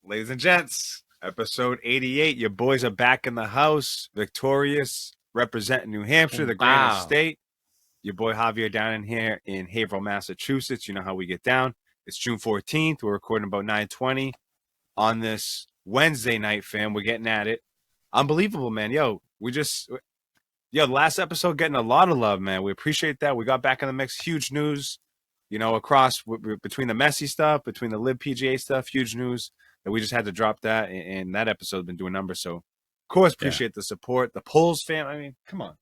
Ladies and gents, episode 88. Your boys are back in the house, victorious, representing New Hampshire, the grandest state. Your boy Javier down in here in Haverhill, Massachusetts. You know how we get down. It's June 14th. We're recording about 9:20 on this Wednesday night, fam. We're getting at it. Unbelievable, man. The last episode getting a lot of love, man. We appreciate that. We got back in the mix. Huge news, across between the Messi stuff, between the Live PGA stuff, huge news that we just had to drop that. And that episode's been doing numbers. So, of course, appreciate the support. The polls, fam. I mean, come on.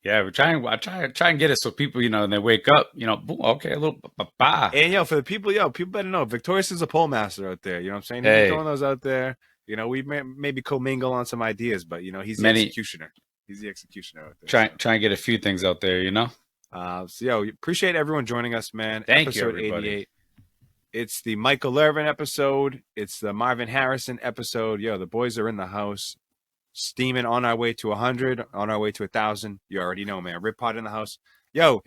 Yeah, I try and get it so people, and they wake up, boom, okay, a little ba. And for the people, people better know Victorious is a poll master out there. You know what I'm saying? He's throwing those out there. We maybe commingle on some ideas, but he's the executioner. He's the executioner out there. Try and get a few things out there, Appreciate everyone joining us, man. Thank you, episode everybody. 88. It's the Michael Lervin episode. It's the Marvin Harrison episode. The boys are in the house. Steaming on our way to 100, on our way to 1,000. You already know, man. Rip Pod in the house. Yep.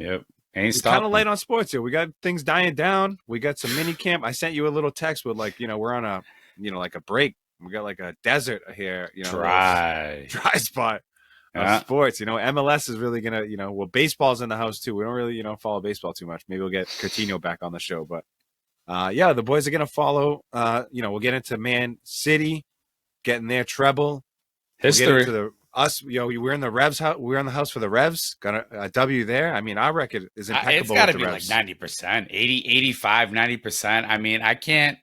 Ain't stopping. Kind of late on sports here. We got things dying down. We got some mini camp. I sent you a little text with we're on a, like a break. We got like a desert here. Dry spot of sports. MLS is really gonna. Baseball's in the house too. We don't really, follow baseball too much. Maybe we'll get Coutinho back on the show, but the boys are gonna follow. We'll get into Man City, getting their treble. History. We're in the Revs house. We're in the house for the Revs. Got a W there. I mean, our record is impeccable. It's got to be Revs. Like 90%, 80, 85, 90%. I mean, I can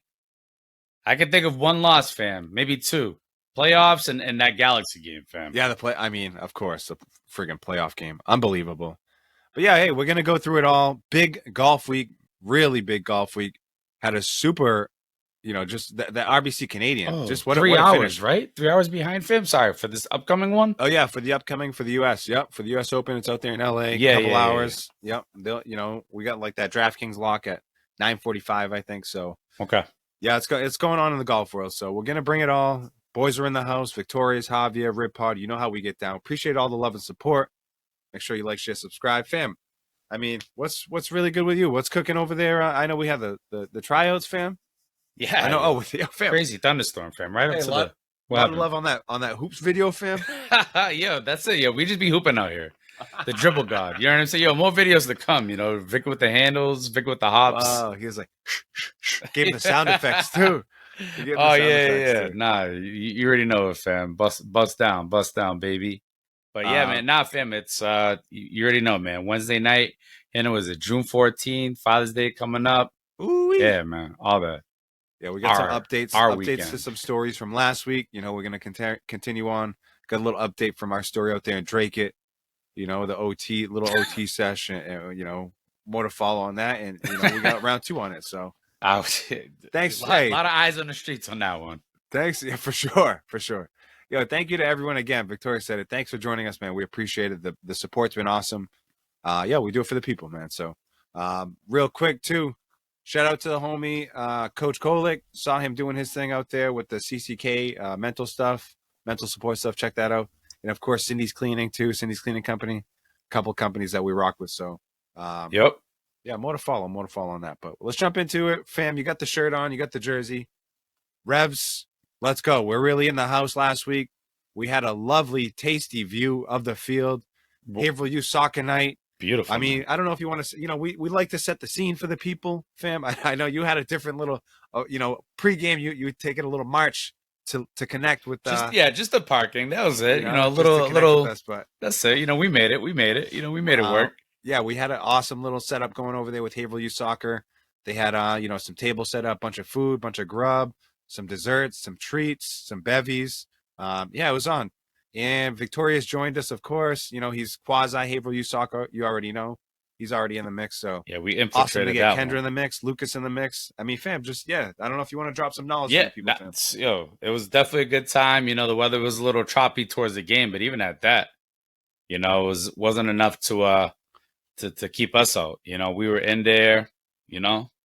think of one loss, fam. Maybe two. Playoffs and that Galaxy game, fam. Yeah, of course, the friggin' playoff game. Unbelievable. But yeah, hey, we're going to go through it all. Big golf week. Really big golf week. Had a super... just the RBC Canadian. Just what 3 hours, right? 3 hours behind, fam. Sorry for this upcoming one. Oh yeah, for the US. Yep, for the US Open, it's out there in LA. Yeah, couple hours. Yeah. Yep. We got like that DraftKings lock at 9:45, I think. So okay. Yeah, it's going on in the golf world. So we're gonna bring it all. Boys are in the house. Victorious, Javier, Rip Pod. You know how we get down. Appreciate all the love and support. Make sure you like, share, subscribe, fam. I mean, what's really good with you? What's cooking over there? I know we have the tryouts, fam. Yeah, I know. Oh, fam. Crazy thunderstorm, fam. Right up to a lot of love on that hoops video, fam. Yo, that's it. Yo, we just be hooping out here. The dribble god. You know what I'm saying? Yo, more videos to come. Vic with the handles, Vic with the hops. Oh, he was like, gave him the sound effects too. Oh yeah. Too. Nah, you already know it, fam. Bust down, baby. But yeah, man, fam. It's you already know, man. Wednesday night, and it was June 14th, Father's Day coming up. Ooh, yeah, man, all that. Yeah, we got some updates to some stories from last week. We're going to continue on. Got a little update from our story out there in Drake it. The little OT session, more to follow on that. And, we got round 2 on it. So thanks. A lot of eyes on the streets on that one. Thanks. Yeah, for sure. Yo, thank you to everyone again. Victoria said it. Thanks for joining us, man. We appreciate it. The support's been awesome. We do it for the people, man. So real quick, too. Shout out to the homie, Coach Kolick. Saw him doing his thing out there with the CCK mental support stuff. Check that out. And, of course, Cindy's Cleaning, too. Cindy's Cleaning Company. A couple companies that we rock with. So, yep. Yeah, more to follow on that. But let's jump into it. Fam, you got the shirt on. You got the jersey. Revs, let's go. We're really in the house last week. We had a lovely, tasty view of the field. Haverhill Youth Soccer Night. Beautiful. I mean, I don't know if you want to, we like to set the scene for the people, fam. I know you had a different little, pregame. You would take it a little march to connect with. Just the parking. That was it. A little. Us, but that's it. We made it. We made it. We made it work. Yeah, we had an awesome little setup going over there with Haverhill Youth Soccer. They had, some table set up, bunch of food, bunch of grub, some desserts, some treats, some bevies. It was on. And Victoria's joined us, of course. He's quasi Haverhill Youth Soccer. You already know. He's already in the mix. So yeah, we infiltrated awesome to get Kendra one. in the mix, Lucas in the mix. I mean, fam, I don't know if you want to drop some knowledge. Yeah, people, it was definitely a good time. The weather was a little choppy towards the game, but even at that, it wasn't enough to keep us out. We were in there,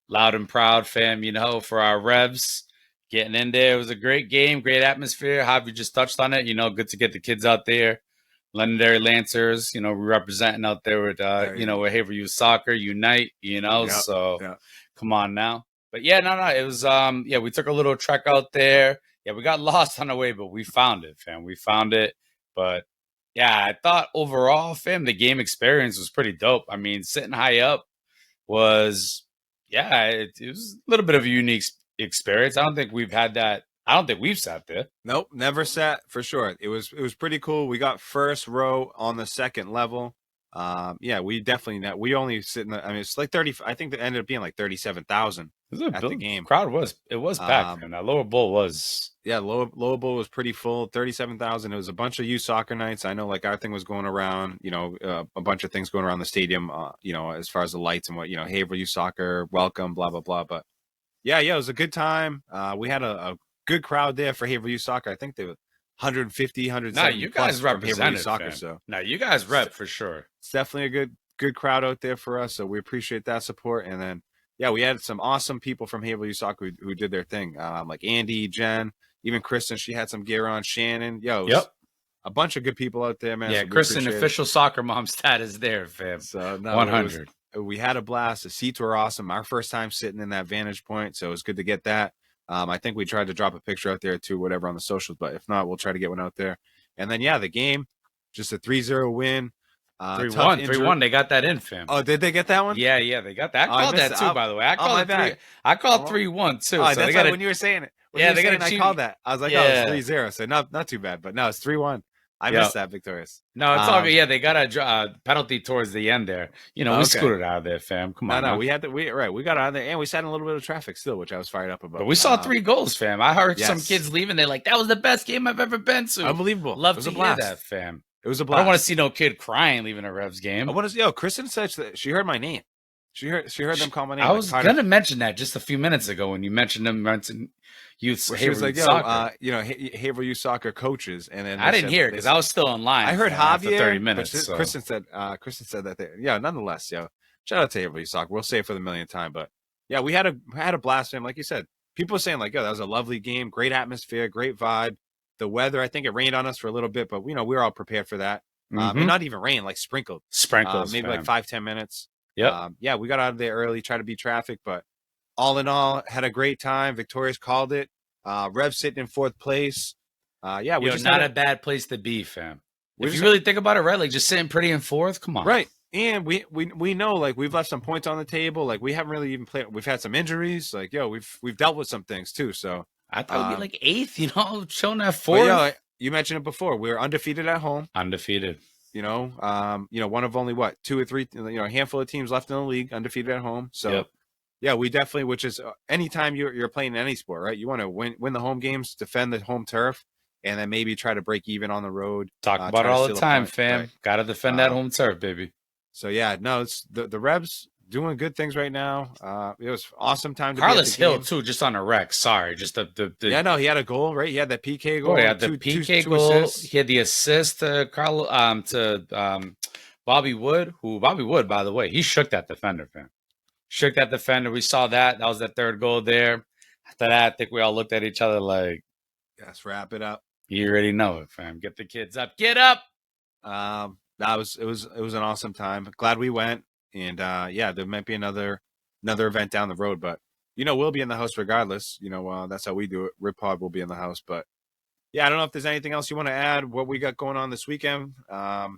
loud and proud, fam. For our Revs. Getting in there. It was a great game, great atmosphere. Javi just touched on it. Good to get the kids out there. Legendary Lancers, we're representing out there with, with Haverhill Youth Soccer, Unite, Yep. so come on now. But yeah, no, it was yeah, we took a little trek out there. Yeah, we got lost on the way, but we found it, fam. We found it. But yeah, I thought overall, fam, the game experience was pretty dope. I mean, sitting high up was yeah, it was a little bit of a unique experience. I don't think we've had that. I don't think we've sat there. Nope, never sat for sure. It was pretty cool. We got first row on the second level. Yeah, we definitely we only sit in the. I mean, it's like 30. I think it ended up being like 37,000 at the game. Crowd was packed, and that lower bowl was. Yeah, lower bowl was pretty full. 37,000. It was a bunch of youth soccer nights. I know, like our thing was going around. You know, a bunch of things going around the stadium. You know, as far as the lights and what Haverhill Youth Soccer welcome, blah blah blah. But yeah, it was a good time. We had a good crowd there for Haverhill Youth Soccer. I think they were 150, 170. No, you guys represented soccer. So no, you guys rep for sure. It's definitely a good crowd out there for us. So we appreciate that support. And then yeah, we had some awesome people from Haverhill Youth Soccer who did their thing. Like Andy, Jen, even Kristen. She had some gear on. Shannon, a bunch of good people out there, man. Yeah, so Kristen, official soccer mom status there, fam. So no, 100. We had a blast. The seats were awesome. Our first time sitting in that vantage point, so it was good to get that. I think we tried to drop a picture out there too, whatever on the socials, but if not, we'll try to get one out there. And then, yeah, the game, just a 3-0 win. 3-1, 3-1. They got that in, fam. Oh, did they get that one? Yeah, they got that. I called that too, by the way. I called 3-1 too. Oh, so that's when you were saying it. I called that. I was like, it's 3-0. So not too bad, but no, it's 3-1. I missed that, Victorious. No, it's all good. Yeah, they got a penalty towards the end there. We scooted out of there, fam. Come on. No, we got out of there, and we sat in a little bit of traffic still, which I was fired up about. But we saw 3 goals, fam. I heard some kids leaving. They're like, that was the best game I've ever been to. Unbelievable. Love to hear that, fam. It was a blast. I don't want to see no kid crying leaving a Revs game. I want to see. Kristen said that she heard my name. She heard them call my name. I was gonna mention that just a few minutes ago when you mentioned them. Youth, she was like, Haverhill Youth Soccer coaches, and then I didn't hear it because I was still online. I heard Javier. 30 minutes. So. Kristen said that. Nonetheless, shout out to Haverhill Youth Soccer. We'll say it for the millionth time, but yeah, we had a blast. Fam, like you said, people were saying like, that was a lovely game, great atmosphere, great vibe. The weather, I think it rained on us for a little bit, but we were all prepared for that. And not even rain, like sprinkles, maybe like 5-10 minutes. Yeah, we got out of there early, tried to beat traffic, but all in all, had a great time. Victorious called it. Rev sitting in 4th place. We just not a bad place to be, fam. If you really think about it, right? Like just sitting pretty in 4th. Come on, right? And we know like we've left some points on the table. Like we haven't really even played. We've had some injuries. Like we've dealt with some things too. So I thought we'd be like 8th. Showing that 4th. You mentioned it before. We're undefeated at home. Undefeated. One of only 2 or 3, a handful of teams left in the league, undefeated at home. So, yeah, we definitely, which is anytime you're playing any sport, right? You want to win the home games, defend the home turf, and then maybe try to break even on the road. Talk about it all the time, fam. Right? Got to defend that home turf, baby. So, yeah, no, it's the Revs doing good things right now. It was awesome time to Carlos Hill too, just on a wreck. Sorry, just the yeah, no, he had a goal, right? He had that PK goal. Oh, yeah, the PK goal. Assists. He had the assist to Bobby Wood. Who Bobby Wood, by the way, he shook that defender, fam. Shook that defender. We saw that. That was the 3rd goal there. After that, I think we all looked at each other like, "Let's wrap it up." You already know it, fam. Get the kids up. Get up. It was an awesome time. Glad we went. And there might be another event down the road, but we'll be in the house regardless. That's how we do it. Rip Pod will be in the house, but yeah, I don't know if there's anything else you want to add. What we got going on this weekend? I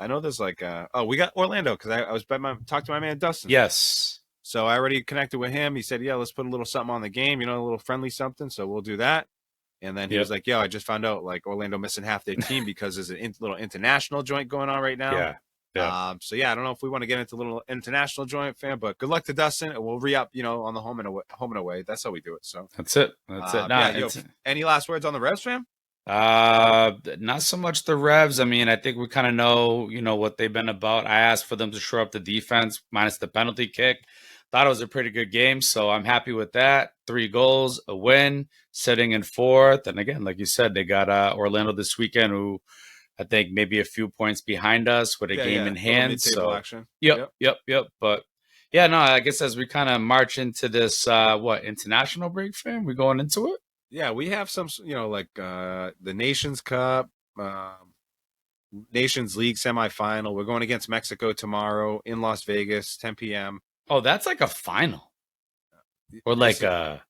know there's we got Orlando because I was talked to my man Dustin. Yes. So I already connected with him. He said, let's put a little something on the game. A little friendly something. So we'll do that. And then he was like, I just found out like Orlando missing half their team because there's a little international joint going on right now. Yeah. I don't know if we want to get into a little international joint, fam, but good luck to Dustin, and we'll re-up, on the home and away. That's how we do it. So that's it. Any last words on the Revs, fam? Not so much the Revs. I mean, I think we kind of know, what they've been about. I asked for them to shore up the defense minus the penalty kick. Thought it was a pretty good game, so I'm happy with that. 3 goals, a win, sitting in 4th, and again, like you said, they got Orlando this weekend, who I think maybe a few points behind us with a game in hand. So, action. Yep. But yeah, no, I guess as we kind of march into this, international break, fam, we going into it? Yeah, we have some, the Nations Cup, Nations League semifinal. We're going against Mexico tomorrow in Las Vegas, 10 p.m. Oh, that's like a final. or This like is,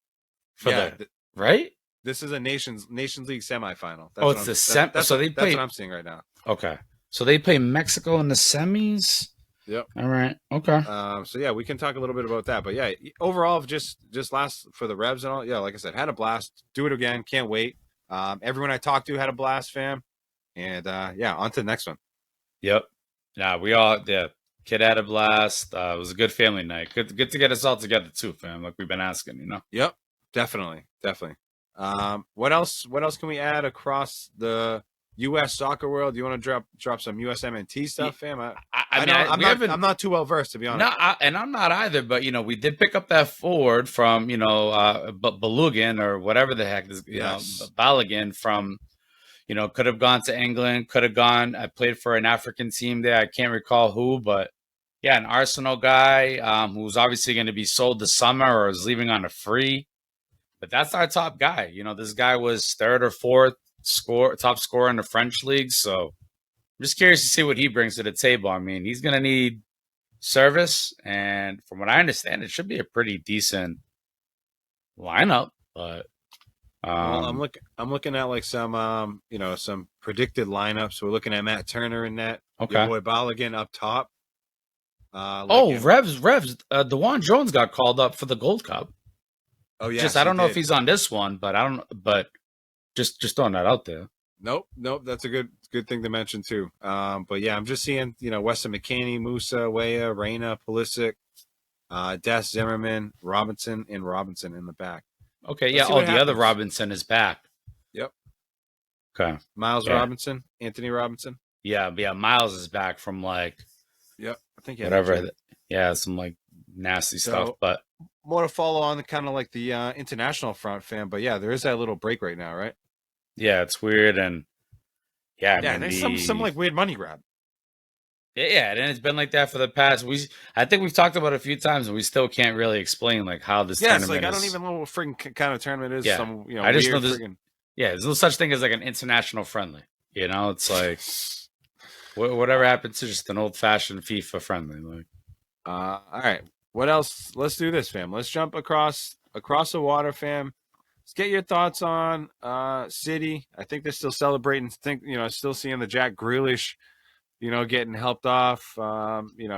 for yeah, the right. this is a Nations League semifinal. Oh, That's what it's I'm the sem. So they that's play. what I'm seeing right now. Okay, so they play Mexico in the semis. Yep. All right. Okay. So yeah, we can talk a little bit about that. But yeah, overall, just last for the Revs and all. Yeah, like I said, had a blast. Do it again. Can't wait. Everyone I talked to had a blast, fam. And yeah, on to the next one. Yep. Yeah, we all kid had a blast. It was a good family night. Good to get us all together too, fam. Like we've been asking, you know. Yep, definitely. What else? What else can we add across the U.S. soccer world? Do you want to drop some USMNT stuff, fam? I mean, I'm not too well versed, to be honest. No, and I'm not either. But you know, we did pick up that forward from Balugin or whatever the heck is Balogun from. You know, could have gone to England, could have gone. I played for an African team there. I can't recall who, but yeah, an Arsenal guy who's obviously going to be sold this summer or is leaving on a free. But that's our top guy. You know, this guy was third or fourth top scorer in the French league. So I'm just curious to see what he brings to the table. I mean, he's going to need service, and from what I understand, it should be a pretty decent lineup. But well, I'm looking at like some some predicted lineups. We're looking at Matt Turner in net. Okay. Your boy Balogun up top. Revs. DeJuan Jones got called up for the Gold Cup. Oh yeah. I don't know if he's on this one, but I don't. But just throwing that out there. Nope. That's a good thing to mention too. But yeah, I'm just seeing Weston McKennie, Musa, Weah, Reyna, Pulisic, Des Zimmerman, Robinson in the back. Okay, yeah. Oh, the other Robinson is back. Yep. Okay. Miles Robinson, Anthony Robinson. Yeah. Miles is back from like. Yep. I think whatever. Yeah, some like nasty stuff. But more to follow on the kind of like the international front, fam. But yeah, there is that little break right now, right? Yeah, it's weird, and I mean, there's some like weird money grab. Yeah, and it's been like that for the past. I think we've talked about it a few times, and we still can't really explain like how this. Yeah, it's like I don't even know what freaking kind of tournament it is. Yeah, some I just know this. Yeah, there's no such thing as like an international friendly. You know, it's like whatever happens to just an old fashioned FIFA friendly. Like, all right, what else? Let's do this, fam. Let's jump across the water, fam. Let's get your thoughts on City. I think they're still celebrating. Still seeing the Jack Grealish. Getting helped off.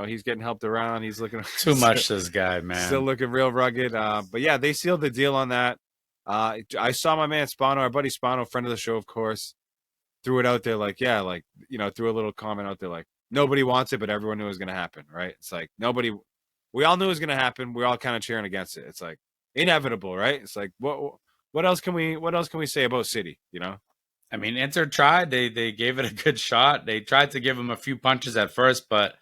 He's getting helped around. He's looking too much. This guy, man, still looking real rugged. But yeah, they sealed the deal on that. I saw my man Spano, our buddy Spano, friend of the show, of course, threw it out there threw a little comment out there like nobody wants it, but everyone knew it was going to happen, right? It's like we all knew it was going to happen. We're all kind of cheering against it. It's like inevitable, right? It's like what else can we say about City? I mean, Inter tried. They gave it a good shot. They tried to give him a few punches at first, but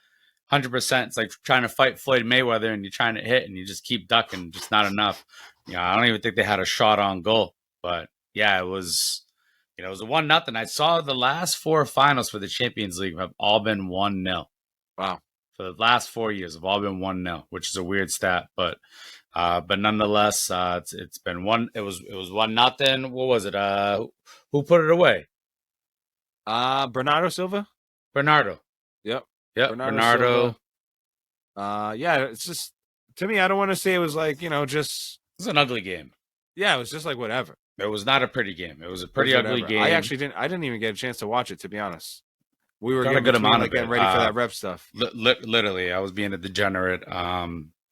100%, it's like trying to fight Floyd Mayweather and you're trying to hit and you just keep ducking, just not enough. I don't even think they had a shot on goal. But yeah, it was a 1-0. I saw the last 4 finals for the Champions League have all been 1-0. Wow. For the last 4 years have all been 1-0, which is a weird stat, but nonetheless, it's been one. It was 1-0. What was it? Who put it away? Bernardo Silva. Bernardo. Yep. Bernardo. Yeah, it's just to me. I don't want to say it was like just. It was an ugly game. Yeah, it was just like whatever. It was not a pretty game. It was a pretty ugly game. I didn't even get a chance to watch it, to be honest. We were getting a good amount of getting ready for that rep stuff. Literally, I was being a degeneraate.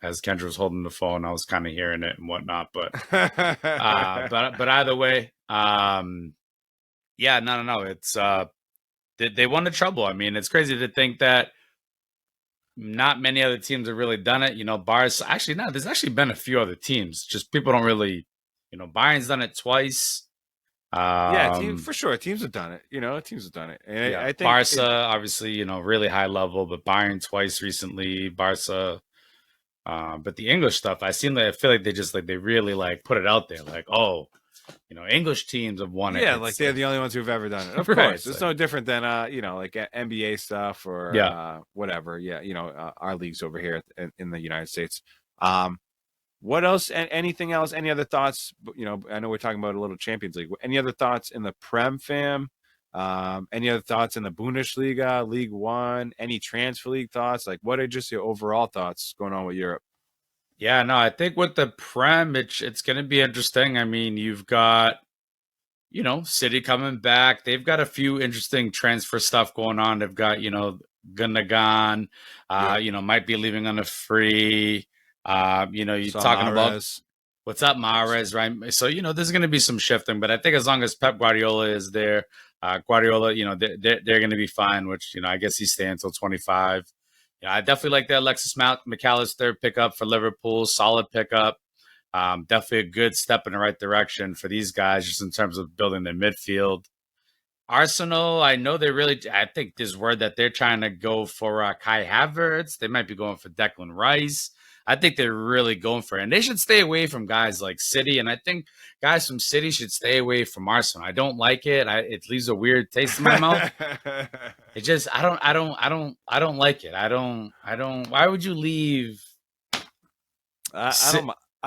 As Kendra was holding the phone, I was kind of hearing it and whatnot. But but either way, yeah, no. It's they won the trouble. I mean, it's crazy to think that not many other teams have really done it. Barca. Actually, no. There's actually been a few other teams. Just people don't really. Bayern's done it twice. For sure. Teams have done it. Teams have done it. And I think Barca, obviously, really high level, but Bayern twice recently. Barca. But the English stuff, I feel like they really put it out there, like, oh, English teams have won it. Yeah, like they're the only ones who've ever done it. Of course, it's no different than like NBA stuff or whatever. Yeah, our leagues over here in the United States. What else? Anything else? Any other thoughts? I know we're talking about a little Champions League. Any other thoughts in the Prem, fam? Any other thoughts in the Bundesliga, League One? Any transfer league thoughts? Like, what are just your overall thoughts going on with Europe? Yeah, no, I think with the Prem, it's going to be interesting. I mean, you've got, City coming back. They've got a few interesting transfer stuff going on. They've got, Gundogan, Yeah. might be leaving on a free. You're Saw talking about Mahrez. what's up, Mahrez, right? So, there's going to be some shifting, but I think as long as Pep Guardiola is there, Guardiola, they're going to be fine, which, I guess he's staying until 25. Yeah, I definitely like that Alexis McAllister pickup for Liverpool. Solid pickup. Definitely a good step in the right direction for these guys, just in terms of building their midfield. Arsenal, I know I think there's word that they're trying to go for Kai Havertz. They might be going for Declan Rice. I think they're really going for it. And they should stay away from guys like City. And I think guys from City should stay away from Arsenal. I don't like it. It leaves a weird taste in my mouth. It just, I don't like it. Why would you leave? I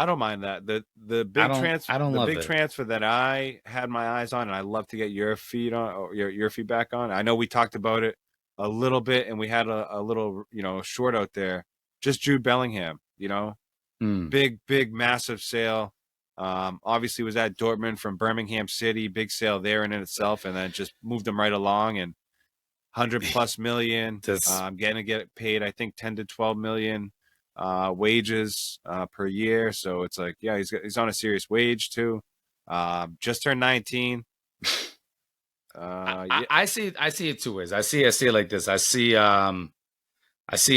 don't mind that. The big I don't love it. transfer that I had my eyes on, and I'd love to get your feed on, or your feedback on. I know we talked about it a little bit, and we had a little short out there. Just Jude Bellingham, big massive sale. Obviously was at Dortmund from Birmingham City, big sale there in itself, and then just moved him right along, and 100+ million. Gonna get paid, I think 10 to 12 million wages per year. So it's like, yeah, he's on a serious wage too. Just turned 19. Yeah. I see it two ways. I see it like this. I see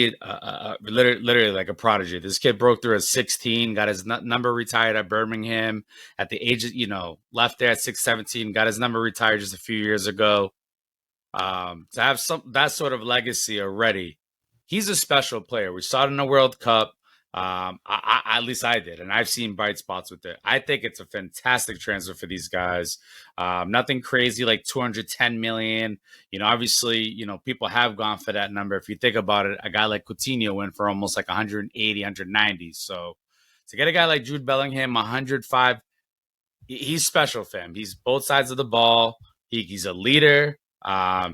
it literally like a prodigy. This kid broke through at 16, got his number retired at Birmingham at the age of, left there at 6-17, got his number retired just a few years ago. To have that sort of legacy already, he's a special player. We saw it in the World Cup. At least I did, and I've seen bright spots with it. I think it's a fantastic transfer for these guys. Nothing crazy like 210 million. Obviously, people have gone for that number. If you think about it, a guy like Coutinho went for almost like 180, 190. So to get a guy like Jude Bellingham 105, he's special, fam. He's both sides of the ball. He's a leader.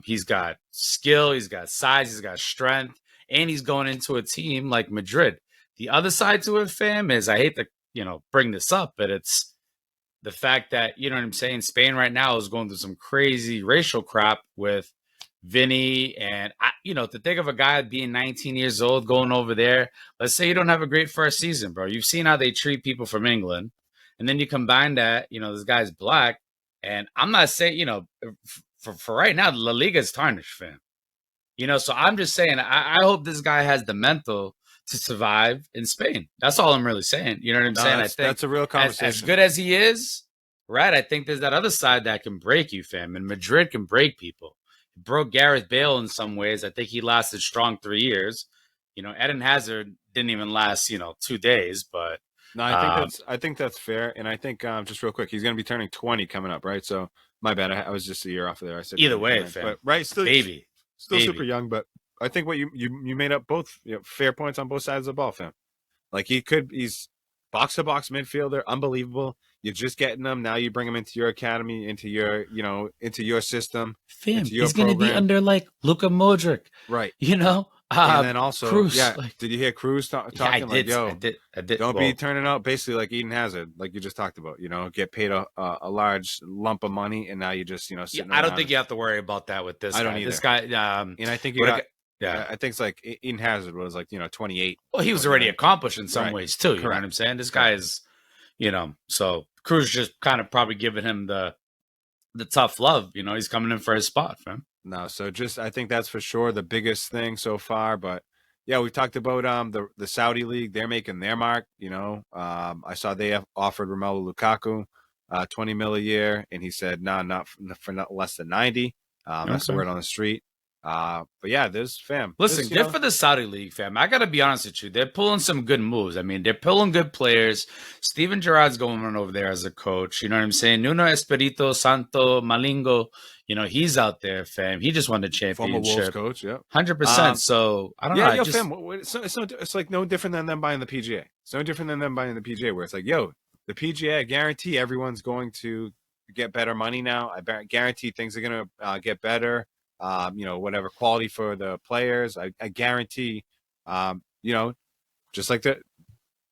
He's got skill. He's got size. He's got strength. And he's going into a team like Madrid. The other side to it, fam, is I hate to, bring this up, but it's the fact that, you know what I'm saying, Spain right now is going through some crazy racial crap with Vinny. And, to think of a guy being 19 years old going over there, let's say you don't have a great first season, bro. You've seen how they treat people from England. And then you combine that, this guy's black. And I'm not saying, for right now, La Liga is tarnished, fam. So I'm just saying, I hope this guy has the mental to survive in Spain. That's all I'm really saying. You know what I'm saying? I think that's a real conversation. As good as he is, right? I think there's that other side that can break you, fam. And Madrid can break people. It broke Gareth Bale in some ways. I think he lasted strong 3 years. Eden Hazard didn't even last, 2 days, but no, I think that's fair. And I think just real quick, he's going to be turning 20 coming up, right? So my bad. I was just a year off of there. I said either way, fam. But right, still baby. Super young, but I think what you made up both fair points on both sides of the ball, fam. Like he's box to box midfielder, unbelievable. You're just getting them now. You bring him into your academy, into your into your system. Fam, he's going to be under like Luka Modric, right? And then also, Cruz, did you hear Cruz talking? Yeah, I like, did. I did. Don't be turning out basically like Eden Hazard, like you just talked about. Get paid a large lump of money, and now you just sitting I don't think you have to worry about that with this. I don't either. This guy, and I think you got. Yeah, I think it's like Eden Hazard was like 28. Well, he was already accomplished in some ways too. You know what I'm saying? This guy is, so Cruz just kind of probably giving him the tough love. He's coming in for his spot, fam. No, so I think that's for sure the biggest thing so far. But yeah, we talked about the Saudi league. They're making their mark. I saw they have offered Romelu Lukaku 20 mil a year, and he said not for less than 90. That's the word on the street. But yeah, there's fam. Listen, good for the Saudi league, fam. I gotta be honest with you. They're pulling some good moves. I mean, they're pulling good players. Steven Gerrard's going on over there as a coach. You know what I'm saying? Nuno Espirito Santo Malingo. He's out there, fam. He just won the championship. Former Wolves coach, yeah, 100%. So I don't know. Fam. It's like no different than them buying the PGA. It's no different than them buying the PGA, where it's like, the PGA. I guarantee everyone's going to get better money now. I guarantee things are gonna get better. Whatever quality for the players. I guarantee, just like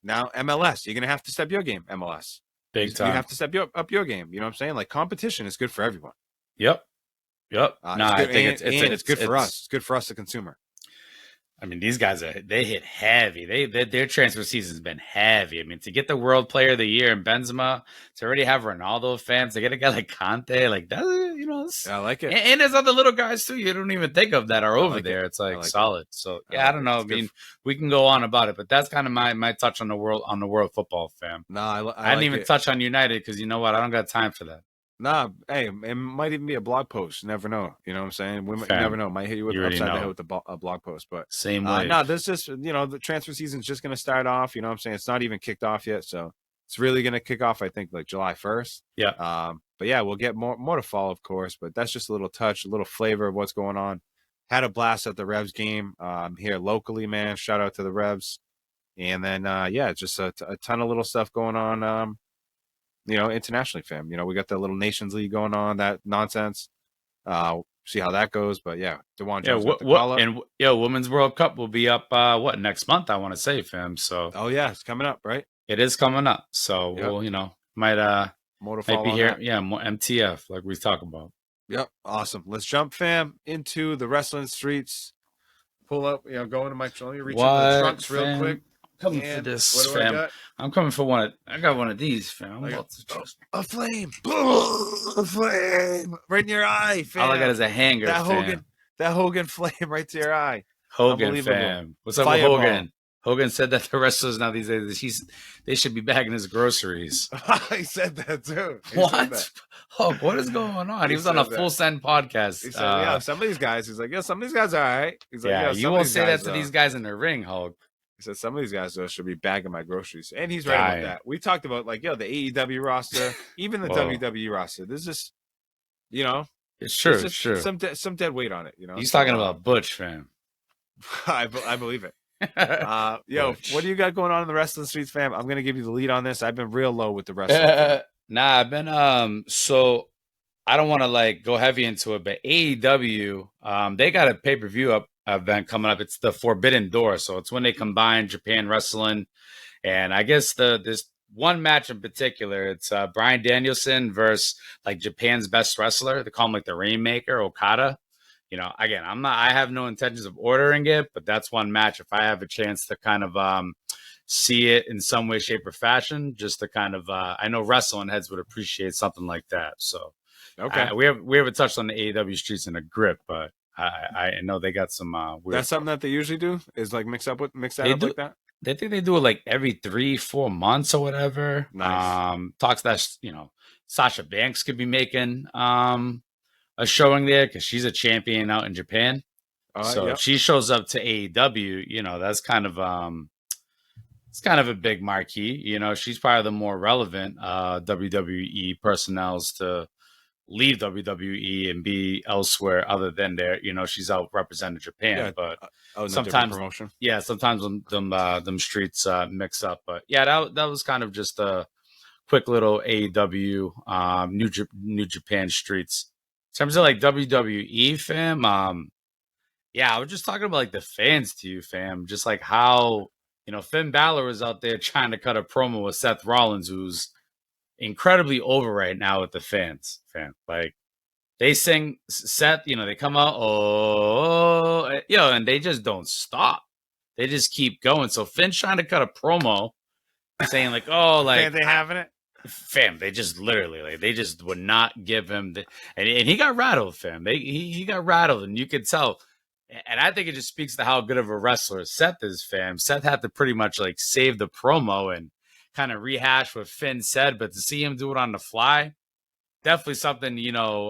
Now MLS, you're gonna have to step your game. MLS, Big time. You have to step up your game. You know what I'm saying? Like competition is good for everyone. Yep. No, I think it's good for us. It's good for us, the consumer. I mean, these guys they hit heavy. Their transfer season's been heavy. I mean, to get the World Player of the Year in Benzema, to already have Ronaldo fans, to get a guy like Conte, like that, you know. I like it. And there's other little guys too you don't even think of that are over there. It's like solid. So yeah, I don't know. I mean, we can go on about it, but that's kind of my touch on the world football, fam. No, I didn't even touch on United because you know what? I don't got time for that. Nah, hey, it might even be a blog post. You never know. You know what I'm saying? You never know. Might hit you upside the head with a blog post. But same way. No, this just, the transfer season's just going to start off. You know what I'm saying? It's not even kicked off yet. So it's really going to kick off, I think, like July 1st. Yeah. But yeah, we'll get more to follow, of course. But that's just a little touch, a little flavor of what's going on. Had a blast at the Revs game here locally, man. Shout out to the Revs. And then, just a ton of little stuff going on. Internationally, fam. We got the little Nations League going on, that nonsense. See how that goes. But yeah, DeJuan Jones. Women's World Cup will be up next month, I want to say, fam. So it's coming up, right? It is coming up. So we'll, might be here. That. Yeah, more MTF, like we talk about. Yep, awesome. Let's jump, fam, into the wrestling streets. Pull up, go into my let me reach into the trunks real quick. Coming for this, fam. I'm coming for one. I got one of these, fam. A flame, a flame right in your eye, fam. All I got is a hanger. That Hogan flame right to your eye. Hogan, fam. What's up with Hogan? Hogan said that the wrestlers now these days they should be bagging his groceries. He said that too. What? Oh, what is going on? He was on a Full Send podcast. He said, some of these guys. He's like, some of these guys are all right. He's like, you won't say that to these guys in the ring, Hulk. He said some of these guys should be bagging my groceries, and he's right about that. We talked about the AEW roster, even the WWE roster. There's just, it's true. It's true. Some dead weight on it. He's talking about Butch, fam. I believe it. What do you got going on in the wrestling streets, fam? I'm gonna give you the lead on this. I've been real low with the wrestling. I've been so I don't want to go heavy into it, but AEW, they got a pay-per-view event coming up. It's the Forbidden Door, so it's when they combine Japan wrestling, and I guess this one match in particular, it's Bryan Danielson versus Japan's best wrestler. They call him the Rainmaker, Okada. Again, I have no intentions of ordering it, but that's one match. If I have a chance to kind of see it in some way, shape, or fashion, just to kind of, I know wrestling heads would appreciate something like that. So, okay, we haven't touched on the AEW streets in a grip, but I know they got some weird. That's something that they usually do is mix that up like that. They think they do it every 3-4 months or whatever. Nice. Talks that Sasha Banks could be making a showing there because she's a champion out in Japan. If she shows up to AEW, that's kind of it's kind of a big marquee. She's probably the more relevant WWE personnels to leave WWE and be elsewhere other than there. She's out representing Japan, but sometimes promotion. Yeah, sometimes them streets mix up. But yeah, that was kind of just a quick little AEW New Japan streets. In terms of WWE, fam, I was just talking about the fans to you, fam. Just how Finn Balor was out there trying to cut a promo with Seth Rollins, who's incredibly over right now with the fans, fam. They sing Seth, they come out, and they just don't stop. They just keep going. So Finn's trying to cut a promo, saying fans ain't having it. Fam, they just literally they just would not give him and he got rattled, fam. He got rattled, and you could tell. And I think it just speaks to how good of a wrestler Seth is, fam. Seth had to pretty much save the promo and kind of rehash what Finn said, but to see him do it on the fly, definitely something,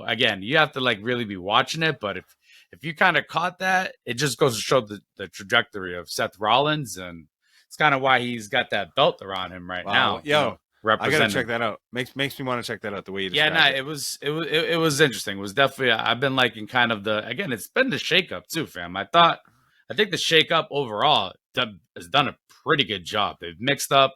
again, you have to really be watching it. But if you kind of caught that, it just goes to show the trajectory of Seth Rollins, and it's kind of why he's got that belt around him right now. I gotta check that out. Makes me want to check that out the way you described it was interesting. It was definitely I've been liking kind of it's been the shakeup too, fam. I think the shakeup overall has done a pretty good job. They've mixed up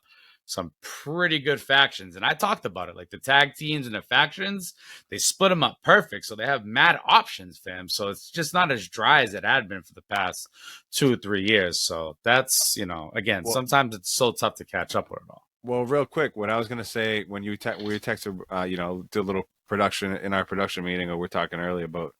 some pretty good factions. And I talked about it, like the tag teams and the factions, they split them up perfect. So they have mad options, fam. So it's just not as dry as it had been for the past 2 or 3 years. So that's, again, sometimes it's so tough to catch up with it all. Well, real quick, what I was gonna say when we texted, did a little production in our production meeting, or we're talking earlier about,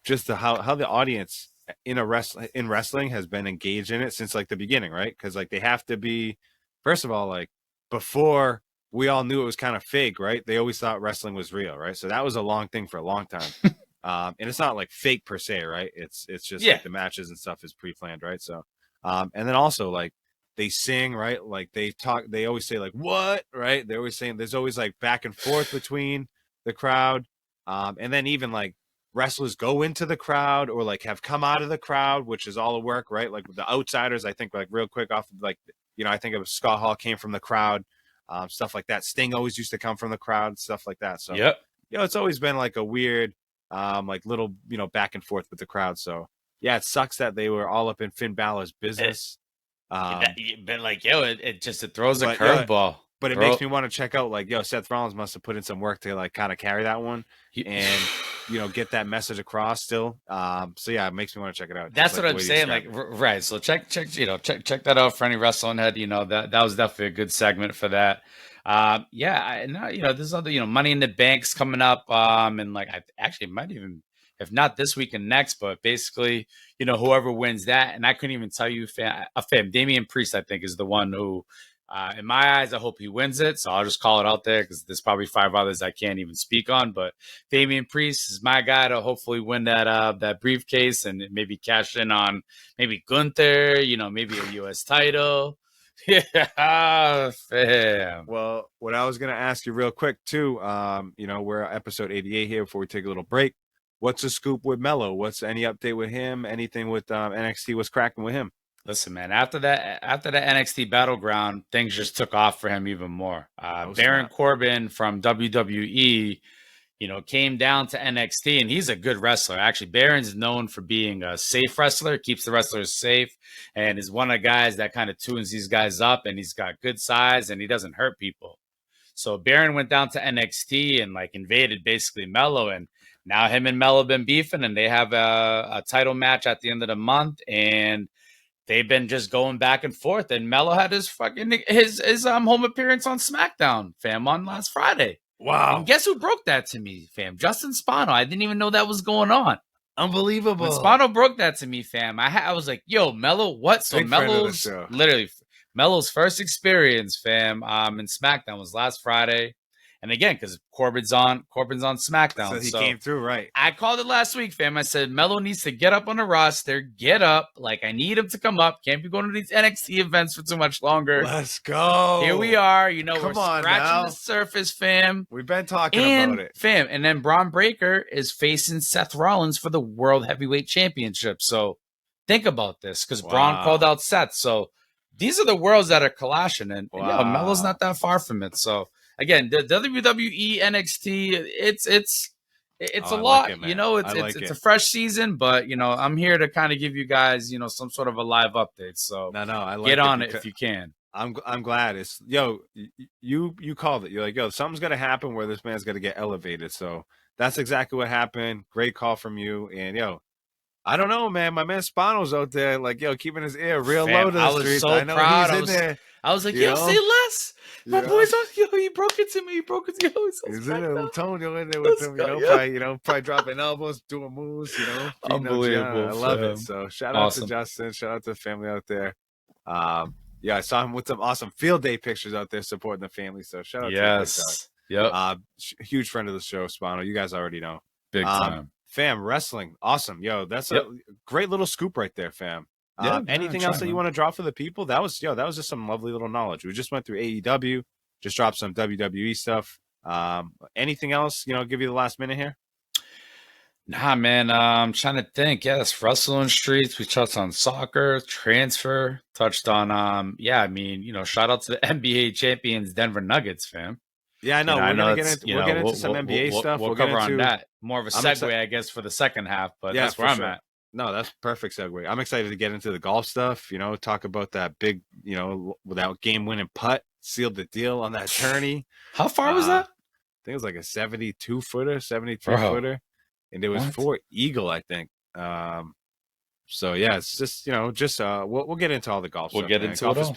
just how the audience in wrestling has been engaged in it since like the beginning, right? Because like they have to be, first of all, like before we all knew it was kind of fake, right? They always thought wrestling was real, right? So that was a long thing for a long time. And it's not like fake per se, right? It's just like the matches and stuff is pre-planned, right? So, and then also like they sing, right? Like they talk, they always say like, what, right? They're always saying, there's always like back and forth between the crowd. And then even like wrestlers go into the crowd or like have come out of the crowd, which is all the work, right? Like with the outsiders, I think like real quick off, like, I think it was Scott Hall came from the crowd, stuff like that. Sting always used to come from the crowd, stuff like that. So, it's always been like a weird, like little, back and forth with the crowd. So yeah, it sucks that they were all up in Finn Balor's business. But like, it throws a curveball. But it makes me want to check out, like, Seth Rollins must have put in some work to like kind of carry that one and get that message across still. So yeah, it makes me want to check it out. That's what I'm saying. Like, right. So check that out for any wrestling head. That was definitely a good segment for that. There's other, Money in the Bank's coming up. And like, I actually might even, if not this week and next, but basically, whoever wins that, and I couldn't even tell you, Damian Priest, I think, is the one who, in my eyes, I hope he wins it. So I'll just call it out there because there's probably 5 others I can't even speak on. But Damian Priest is my guy to hopefully win that briefcase and maybe cash in on maybe Gunther, maybe a U.S. title. Yeah, fam. Well, what I was going to ask you real quick, too, we're at episode 88 here before we take a little break. What's the scoop with Melo? What's any update with him? Anything with NXT? What's cracking with him? Listen, man, after that NXT Battleground, things just took off for him even more. Baron Corbin from WWE, came down to NXT, and he's a good wrestler. Actually, Baron's known for being a safe wrestler, keeps the wrestlers safe, and is one of the guys that kind of tunes these guys up, and he's got good size, and he doesn't hurt people. So Baron went down to NXT and like invaded basically Melo, and now him and Melo have been beefing, and they have a title match at the end of the month, and they've been just going back and forth. And Melo had his home appearance on SmackDown, fam, on last Friday. Wow. And guess who broke that to me, fam? Justin Spano. I didn't even know that was going on. Unbelievable. When Spano broke that to me, fam, I was like, yo, Melo, what? So Melo's literally Melo's first experience, fam, in SmackDown was last Friday. And again, because Corbin's on SmackDown. So he came through, right? I called it last week, fam. I said, Melo needs to get up on the roster. Get up. Like, I need him to come up. Can't be going to these NXT events for too much longer. Let's go. Here we are. We're scratching the surface, fam. We've been talking about it. Fam. And then Braun Breaker is facing Seth Rollins for the World Heavyweight Championship. So think about this, because Braun called out Seth. So these are the worlds that are clashing. And Melo's not that far from it. So again, the WWE NXT, it's a lot. It's a fresh season, but I'm here to kind of give you guys, some sort of a live update. So I like get on it if you can. I'm glad it's you called it. You're like, something's gonna happen where this man's gonna get elevated. So that's exactly what happened. Great call from you. And I don't know, man. My man Spano's out there, like, keeping his ear real low to the streets. So I know proud. he's in there. I was like, say less. My boy's on. He broke it to me. He's in there. Antonio in there with him. Probably dropping elbows, doing moves. Unbelievable. I love it. So shout out to Justin. Shout out to the family out there. I saw him with some awesome field day pictures out there supporting the family. So shout out to him. Yep. Huge friend of the show, Spano. You guys already know. Big time. Fam, wrestling. Awesome. That's a great little scoop right there, fam. Anything else that you want to drop for the people? That was just some lovely little knowledge. We just went through AEW, just dropped some WWE stuff. Anything else, give you the last minute here? Nah, man. I'm trying to think. Yeah, that's wrestling streets. We touched on soccer, transfer, touched on shout out to the NBA champions Denver Nuggets, fam. Yeah, I know. We're gonna get into some NBA stuff. We'll cover on that. More of a segue, I guess, for the second half, but that's where I'm at. No, that's perfect segue. I'm excited to get into the golf stuff. Talk about that big, without game-winning putt, sealed the deal on that tourney. How far was I that? think it was like a 72-footer, 73 Bro, footer, and it was what? for eagle, I think. So yeah, it's just we'll get into all the golf We'll stuff. get Man. into Golf it is all.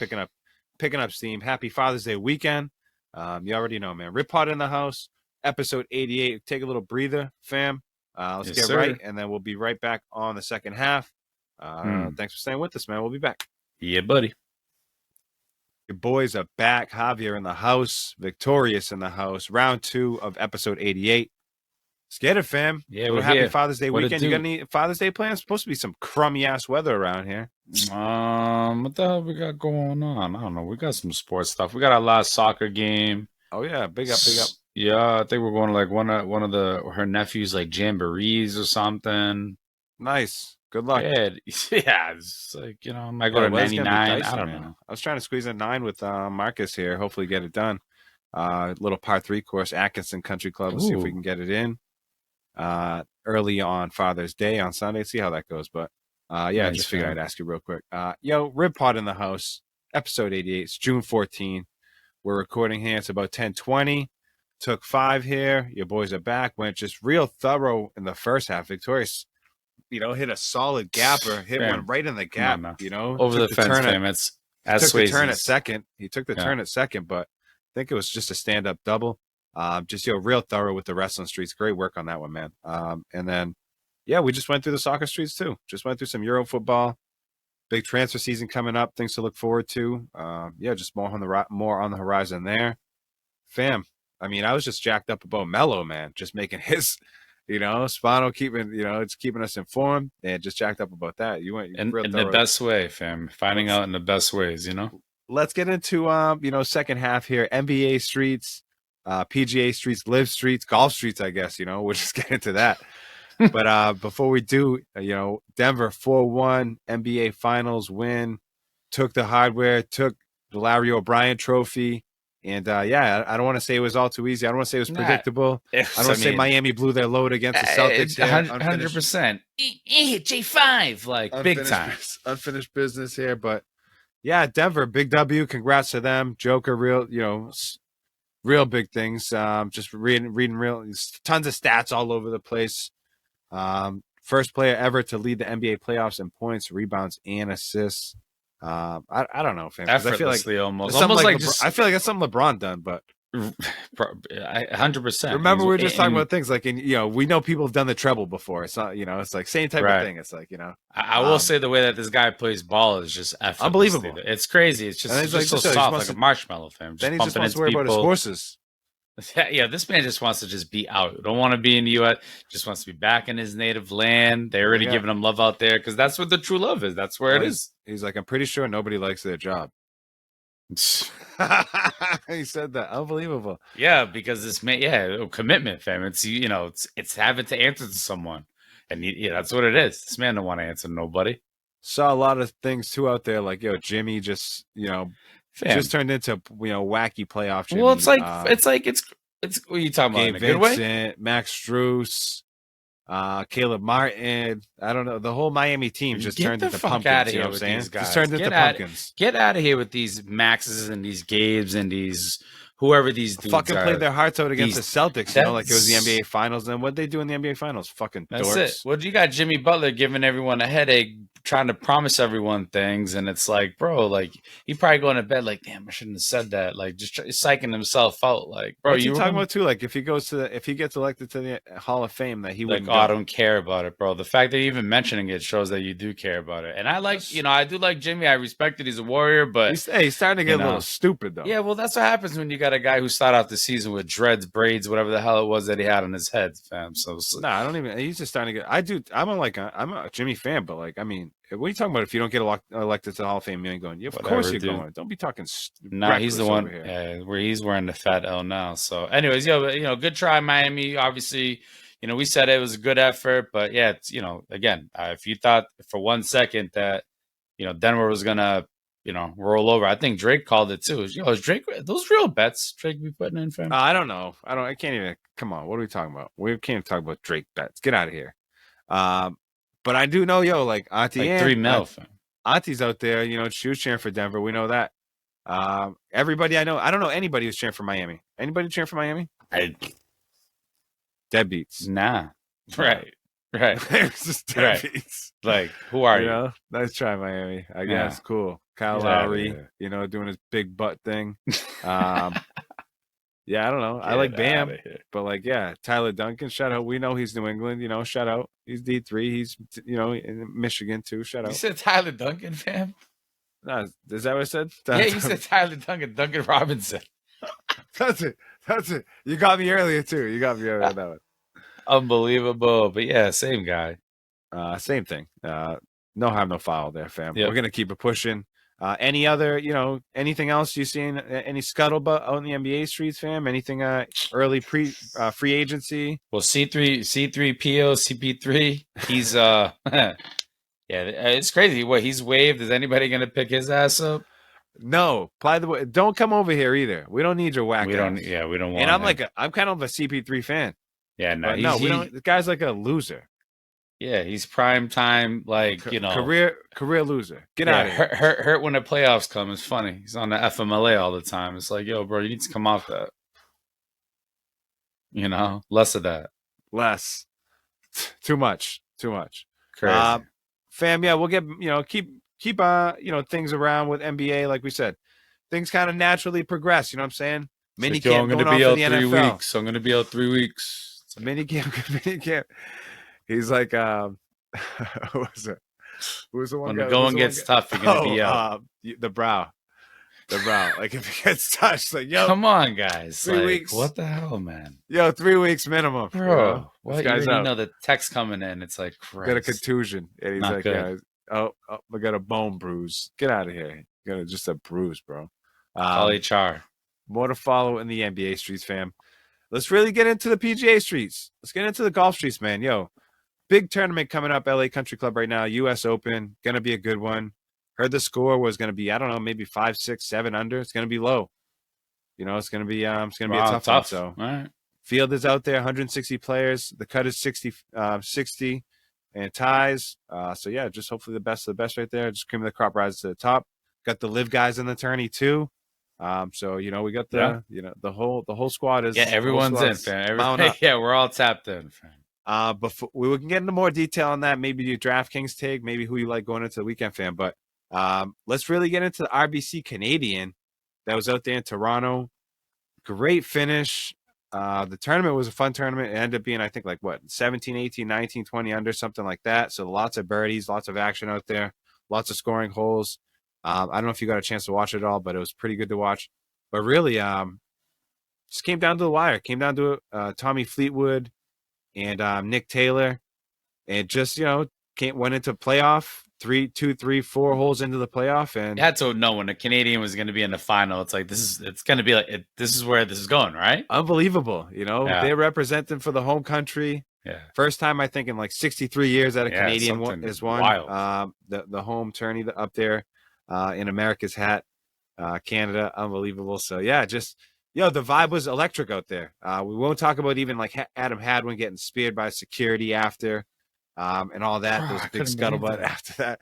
picking up steam. Happy Father's Day weekend. You already know, man. Rip Pod in the house, episode 88. Take a little breather, fam. Let's Yes, get sir. right, and then we'll be right back on the second half. Hmm. Thanks for staying with us, man. We'll be back. Yeah, buddy. Your boys are back. Javier in the house, Victorious in the house. Round 2 of episode 88. Let's get it, fam. Yeah, Little we're happy here. Father's Day What it weekend. You got do? any Father's Day plans? Supposed to be some crummy ass weather around here. What the hell we got going on? I don't know. We got some sports stuff. We got our last soccer game. Oh yeah, big up, big up. Yeah, I think we're going to like one of her nephews like jamborees or something. Nice. Good luck. Yeah, yeah. It's like I might go to weather's gonna be 99. dicey, I don't man. know. I was trying to squeeze a 9 with Marcus here. Hopefully get it done. Little par 3 course, Atkinson Country Club. Let's see if we can get it in. Early on Father's Day on Sunday. See how that goes. But yeah, I just figured I'd ask you real quick. Rib Pod in the house, episode 88. It's June 14. We're recording here. It's about 10:20. Took 5 here. Your boys are back. Went just real thorough in the first half. Victorious, hit a solid gapper. Hit one right in the gap. Over the fence, fam. It's took the turn at second. He took the turn at second, but I think it was just a stand-up double. Just real thorough with the wrestling streets. Great work on that one, man. And then we just went through the soccer streets too. Just went through some Euro football. Big transfer season coming up. Things to look forward to. Just more on the horizon there. Fam, I mean, I was just jacked up about Mello, man. Just making his, Spano keeping, it's keeping us informed, and just jacked up about that. You went in the best way, fam. Finding out in the best ways, Let's get into second half here. NBA streets, PGA streets, live streets, golf streets. I guess we'll just get into that. But before we do, Denver 4-1 NBA Finals win, took the hardware, took the Larry O'Brien Trophy. And I don't want to say it was all too easy. I don't want to say it was predictable. I don't want to say Miami blew their load against the Celtics. 100%. J5, like big time. Unfinished business here. But yeah, Denver, big W. Congrats to them. Joker, real big things. Just reading real tons of stats all over the place. First player ever to lead the NBA playoffs in points, rebounds, and assists. I don't know, fam. Effortlessly, almost like I feel like that's something LeBron done, but 100%. Remember, we were just talking about things like, we know people have done the treble before. It's not, it's like same type of thing. It's like, I will say the way that this guy plays ball is just unbelievable. It's crazy. It's just like, so soft, like a marshmallow, fam. Then he just wants to worry about his horses. Yeah, this man just wants to just be out. Don't want to be in the U.S. Just wants to be back in his native land. They're already giving him love out there because that's what the true love is. That's where it is. He's like, I'm pretty sure nobody likes their job. He said that. Unbelievable. Yeah, because this man, commitment, fam. It's it's having to answer to someone, and that's what it is. This man don't want to answer to nobody. Saw a lot of things too out there, like Jimmy just just turned into wacky playoff Jimmy. Well, it's what are you talking about? In a good way? Max Strus, Caleb Martin. I don't know. The whole Miami team just turned into pumpkins. You know what I'm saying? Just turned into pumpkins. Get out of here with these Maxes and these Gabes and these whoever these dudes fucking are. Played their hearts out against the Celtics. Like it was the NBA Finals. And what'd they do in the NBA Finals? Fucking that's dorks. It. Well, you got Jimmy Butler giving everyone a headache, trying to promise everyone things, and it's like, bro, like he probably going to bed like, damn, I shouldn't have said that. Like just psyching himself out. Like, bro, you talking about too? Like if he gets elected to the Hall of Fame, that he would. I don't care about it, bro. The fact that you're even mentioning it shows that you do care about it. And I like, I do like Jimmy. I respect that he's a warrior, but he's starting to get a little stupid though. Yeah, well, that's what happens when you got a guy who started off the season with dreads, braids, whatever the hell it was that he had on his head, fam. So no, I don't even. He's just starting to get. I'm a Jimmy fan, but like, I mean, what are you talking about? If you don't get elected to the Hall of Fame, you ain't going. Yeah, of course you're going. Don't be talking. No, he's the one. Where he's wearing the fat L now. So, anyways, good try, Miami. Obviously, we said it was a good effort, but yeah, it's, again, if you thought for 1 second that Denver was gonna roll over, I think Drake called it too. Is Drake those real bets Drake be putting in, fam? I don't know. I can't even. Come on, what are we talking about? We can't even talk about Drake bets. Get out of here. But But I do know, like Auntie Like Ann, 3 mil, fam. Auntie's out there. She was cheering for Denver. We know that. Everybody I know, I don't know anybody who's cheering for Miami. Anybody cheering for Miami? Deadbeats. Nah. Right. It's just deadbeats. Like, who are you? Nice try, Miami. I guess. Cool. Kyle Lowry, doing his big butt thing. Yeah, I don't know. I like Bam, but like, yeah, Tyler Duncan, shout out. We know he's New England, shout out. He's D3. He's, in Michigan too. Shout out. You said Tyler Duncan, fam? No, is that what I said? Yeah, you said Tyler Duncan, Duncan Robinson. That's it. You got me earlier too. You got me earlier on that one. Unbelievable. But yeah, same guy. Same thing. No harm, no foul there, fam. Yep. We're going to keep it pushing. Any other, anything else you seen? Any scuttlebutt out in the NBA streets, fam? Anything early free agency? Well, C3PO, CP3, he's yeah, it's crazy. What, he's waived? Is anybody gonna pick his ass up? No. By the way, don't come over here either. We don't need your whack. We don't want. And I'm kind of a CP3 fan. Yeah, no, we don't. The guy's like a loser. Yeah, he's prime time, like, career loser. Get out of here. Hurt when the playoffs come. It's funny. He's on the FMLA all the time. It's like, yo, bro, you need to come off that. Less of that. Less. Too much. Crazy. Fam, yeah, we'll get keep things around with NBA. Like we said, things kind of naturally progress. You know what I'm saying? Mini camp going to be out 3 weeks. I'm going to be out 3 weeks. Mini camp. He's like, who was it? Who was the one? When the going gets tough, you're gonna be out. The brow. Like if it gets touched, like, yo, come on, guys. 3 weeks. What the hell, man? Yo, 3 weeks minimum, bro. What? You already know the text coming in. It's like, Christ. Got a contusion, and he's not like, good. I got a bone bruise. Get out of here. You got just a bruise, bro. Call HR. More to follow in the NBA streets, fam. Let's really get into the PGA streets. Let's get into the golf streets, man. Yo. Big tournament coming up, LA Country Club right now. U.S. Open, going to be a good one. Heard the score was going to be, I don't know, maybe 5, 6, 7 under. It's going to be low. It's going to be a tough one. So, right. Field is out there, 160 players. The cut is 60 and ties. So yeah, just hopefully the best of the best right there. Just cream of the crop rises to the top. Got the live guys in the tourney too. So we got the the whole squad is everyone's in, fam. Yeah, we're all tapped in, fam. Before we can get into more detail on that, maybe your DraftKings take, maybe who you like going into the weekend, fam. But let's really get into the RBC Canadian that was out there in Toronto. Great finish. The tournament was a fun tournament. It ended up being, I think, 17, 18, 19, 20 under, something like that. So lots of birdies, lots of action out there, lots of scoring holes. I don't know if you got a chance to watch it all, but it was pretty good to watch. But really, just came down to the wire. Came down to Tommy Fleetwood and Nick Taylor, and just went into playoff 3, 2, 3, 4 holes into the playoff, and you had to know when the Canadian was going to be in the final. It's like it's going to be like this is where this is going, right? Unbelievable, They're representing for the home country. Yeah, first time I think in 63 years that a Canadian is won. Wild. The home tourney up there in America's hat, Canada, unbelievable. So yeah, just. The vibe was electric out there. We won't talk about even Adam Hadwin getting speared by security after, and all that. There was a big scuttlebutt after that.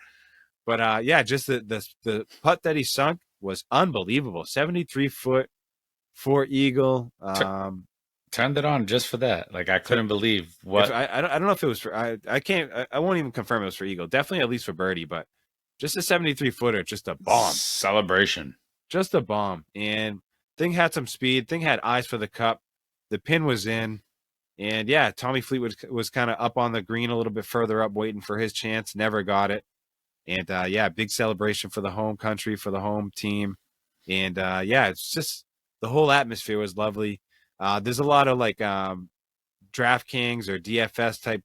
But just the putt that he sunk was unbelievable. 73-foot, 4 eagle. Turned it on just for that. I couldn't believe what. I don't know if it was for. I can't. I won't even confirm it was for eagle. Definitely at least for birdie, but just a 73-footer, just a bomb celebration. Just a bomb. And thing had some speed. Thing had eyes for the cup. The pin was in. And, yeah, Tommy Fleetwood was kind of up on the green a little bit further up waiting for his chance. Never got it. And, big celebration for the home country, for the home team. And, it's just the whole atmosphere was lovely. There's a lot of, DraftKings or DFS type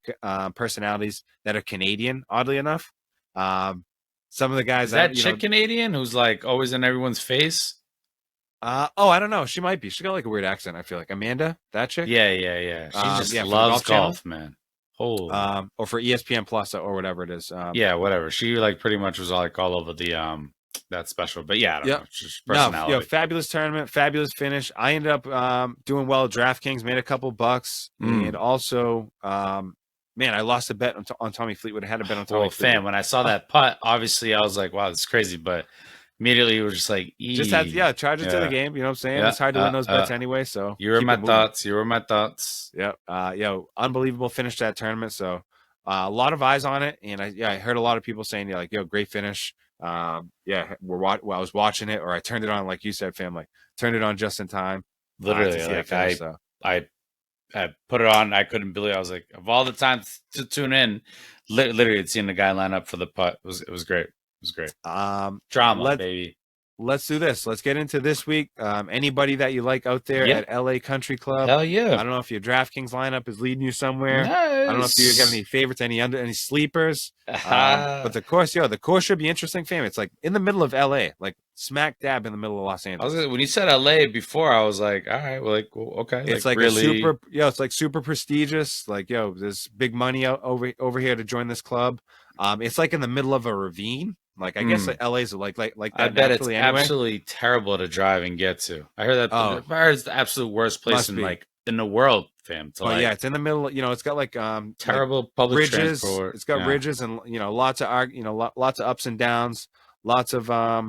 personalities that are Canadian, oddly enough. Some of the guys... Is that chick Canadian who's, always in everyone's face? I don't know. She might be. She got a weird accent, I feel like. Amanda, that chick? Yeah. She just loves golf, man. Holy. Or for ESPN Plus or whatever it is. Yeah, whatever. She pretty much was all over the that special. But yeah, I don't know. Just personality. No, fabulous tournament, fabulous finish. I ended up doing well at DraftKings, made a couple bucks, and also man, I lost a bet on Tommy Fleetwood. I had a bet on Tommy Well, Fleetwood. fam, when I saw that putt, obviously I was like, wow, this is crazy. But immediately it was just like, Just had to, charge it to the game. You know what I'm saying? It's hard to win those bets anyway. So you were keep my it moving. thoughts. You were my thoughts. Yep. Unbelievable finish to that tournament. So a lot of eyes on it, and I heard a lot of people saying, like, great finish. I was watching it, or I turned it on, like you said, fam, like turned it on just in time. Literally, to see like finish, I put it on. I couldn't believe it. I was like, of all the times to tune in, literally, had seen the guy line up for the putt. It was great. It was great. Drama, baby. Let's do this. Let's get into this week. Anybody that you like out there at LA Country Club? Hell yeah. I don't know if your DraftKings lineup is leading you somewhere. Nice. I don't know if you got any favorites, any sleepers. But the course should be interesting, fam. It's like in the middle of LA, like smack dab in the middle of Los Angeles. When you said LA before, I was like, all right, well, okay. It's like really... it's like super prestigious. Like, there's big money over here to join this club. It's like in the middle of a ravine. Like, I guess LA's like that. I bet it's absolutely terrible to drive and get to. I heard that. I heard it's the absolute worst place in the world, fam. It's in the middle. It's got like terrible public bridges. Transport. It's got bridges and lots of ups and downs. Lots of I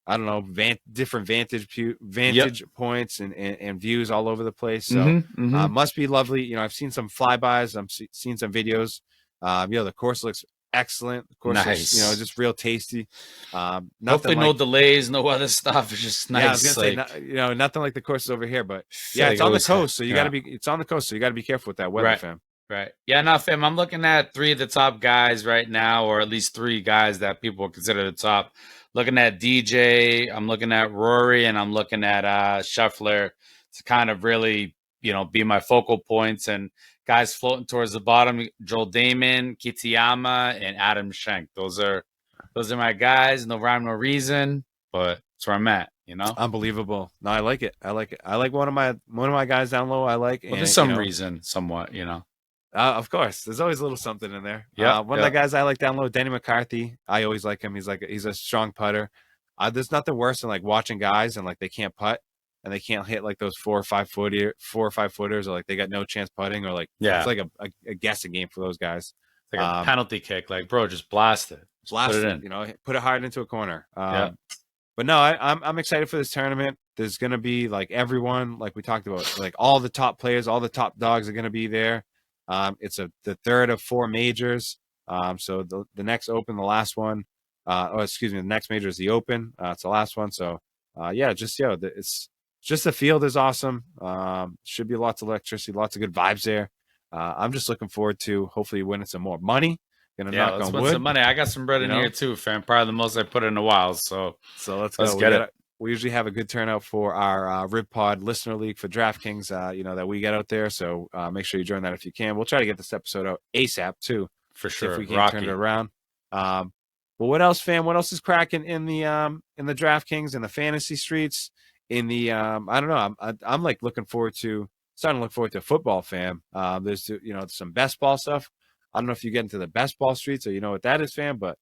don't know, different vantage points and views all over the place. So must be lovely. I've seen some flybys. I've seen some videos. The course looks excellent. The course nice. Looks, just real tasty. Hopefully no delays, no other stuff. It's just nice. Yeah, I was gonna say, nothing like the courses over here, but it's on the coast, so you got to be. It's on the coast, so you got to be careful with that weather, fam. Right. Yeah, no, fam. I'm looking at 3 of the top guys right now, or at least 3 guys that people consider the top. Looking at DJ, I'm looking at Rory, and I'm looking at Scheffler to kind of really, be my focal points. And guys floating towards the bottom: Joel Damon, Kitayama, and Adam Schenk. Those are my guys. No rhyme, no reason, but that's where I'm at. Unbelievable. No, I like it. I like one of my guys down low. I like. Well, there's some reason, somewhat. Of course, there's always a little something in there. Yeah, one of the guys I like down low, Denny McCarthy. I always like him. He's a strong putter. There's nothing worse than like watching guys and like they can't putt and they can't hit like those 4 or 5 footers, or like they got no chance putting, or like it's like a guessing game for those guys. It's like a penalty kick. Like, bro, just blast it. Put it in. Put it hard into a corner. But no, I'm excited for this tournament. There's gonna be like everyone, like we talked about, like all the top players, all the top dogs are gonna be there. It's the third of 4 majors. So the next Open, the last one. The next major is the Open. It's the last one. So it's just the field is awesome. Should be lots of electricity, lots of good vibes there. I'm just looking forward to hopefully winning some more money. Let's win some money. I got some bread in here too, fam. Probably the most I put in a while. So let's go. Get it. We usually have a good turnout for our Rib Pod Listener League for DraftKings, that we get out there. So make sure you join that if you can. We'll try to get this episode out ASAP too, for sure. If we can turn it around. But what else, fam? What else is cracking in the DraftKings and the fantasy streets? I don't know. I'm like starting to look forward to football, fam. There's some best ball stuff. I don't know if you get into the best ball streets or you know what that is, fam, but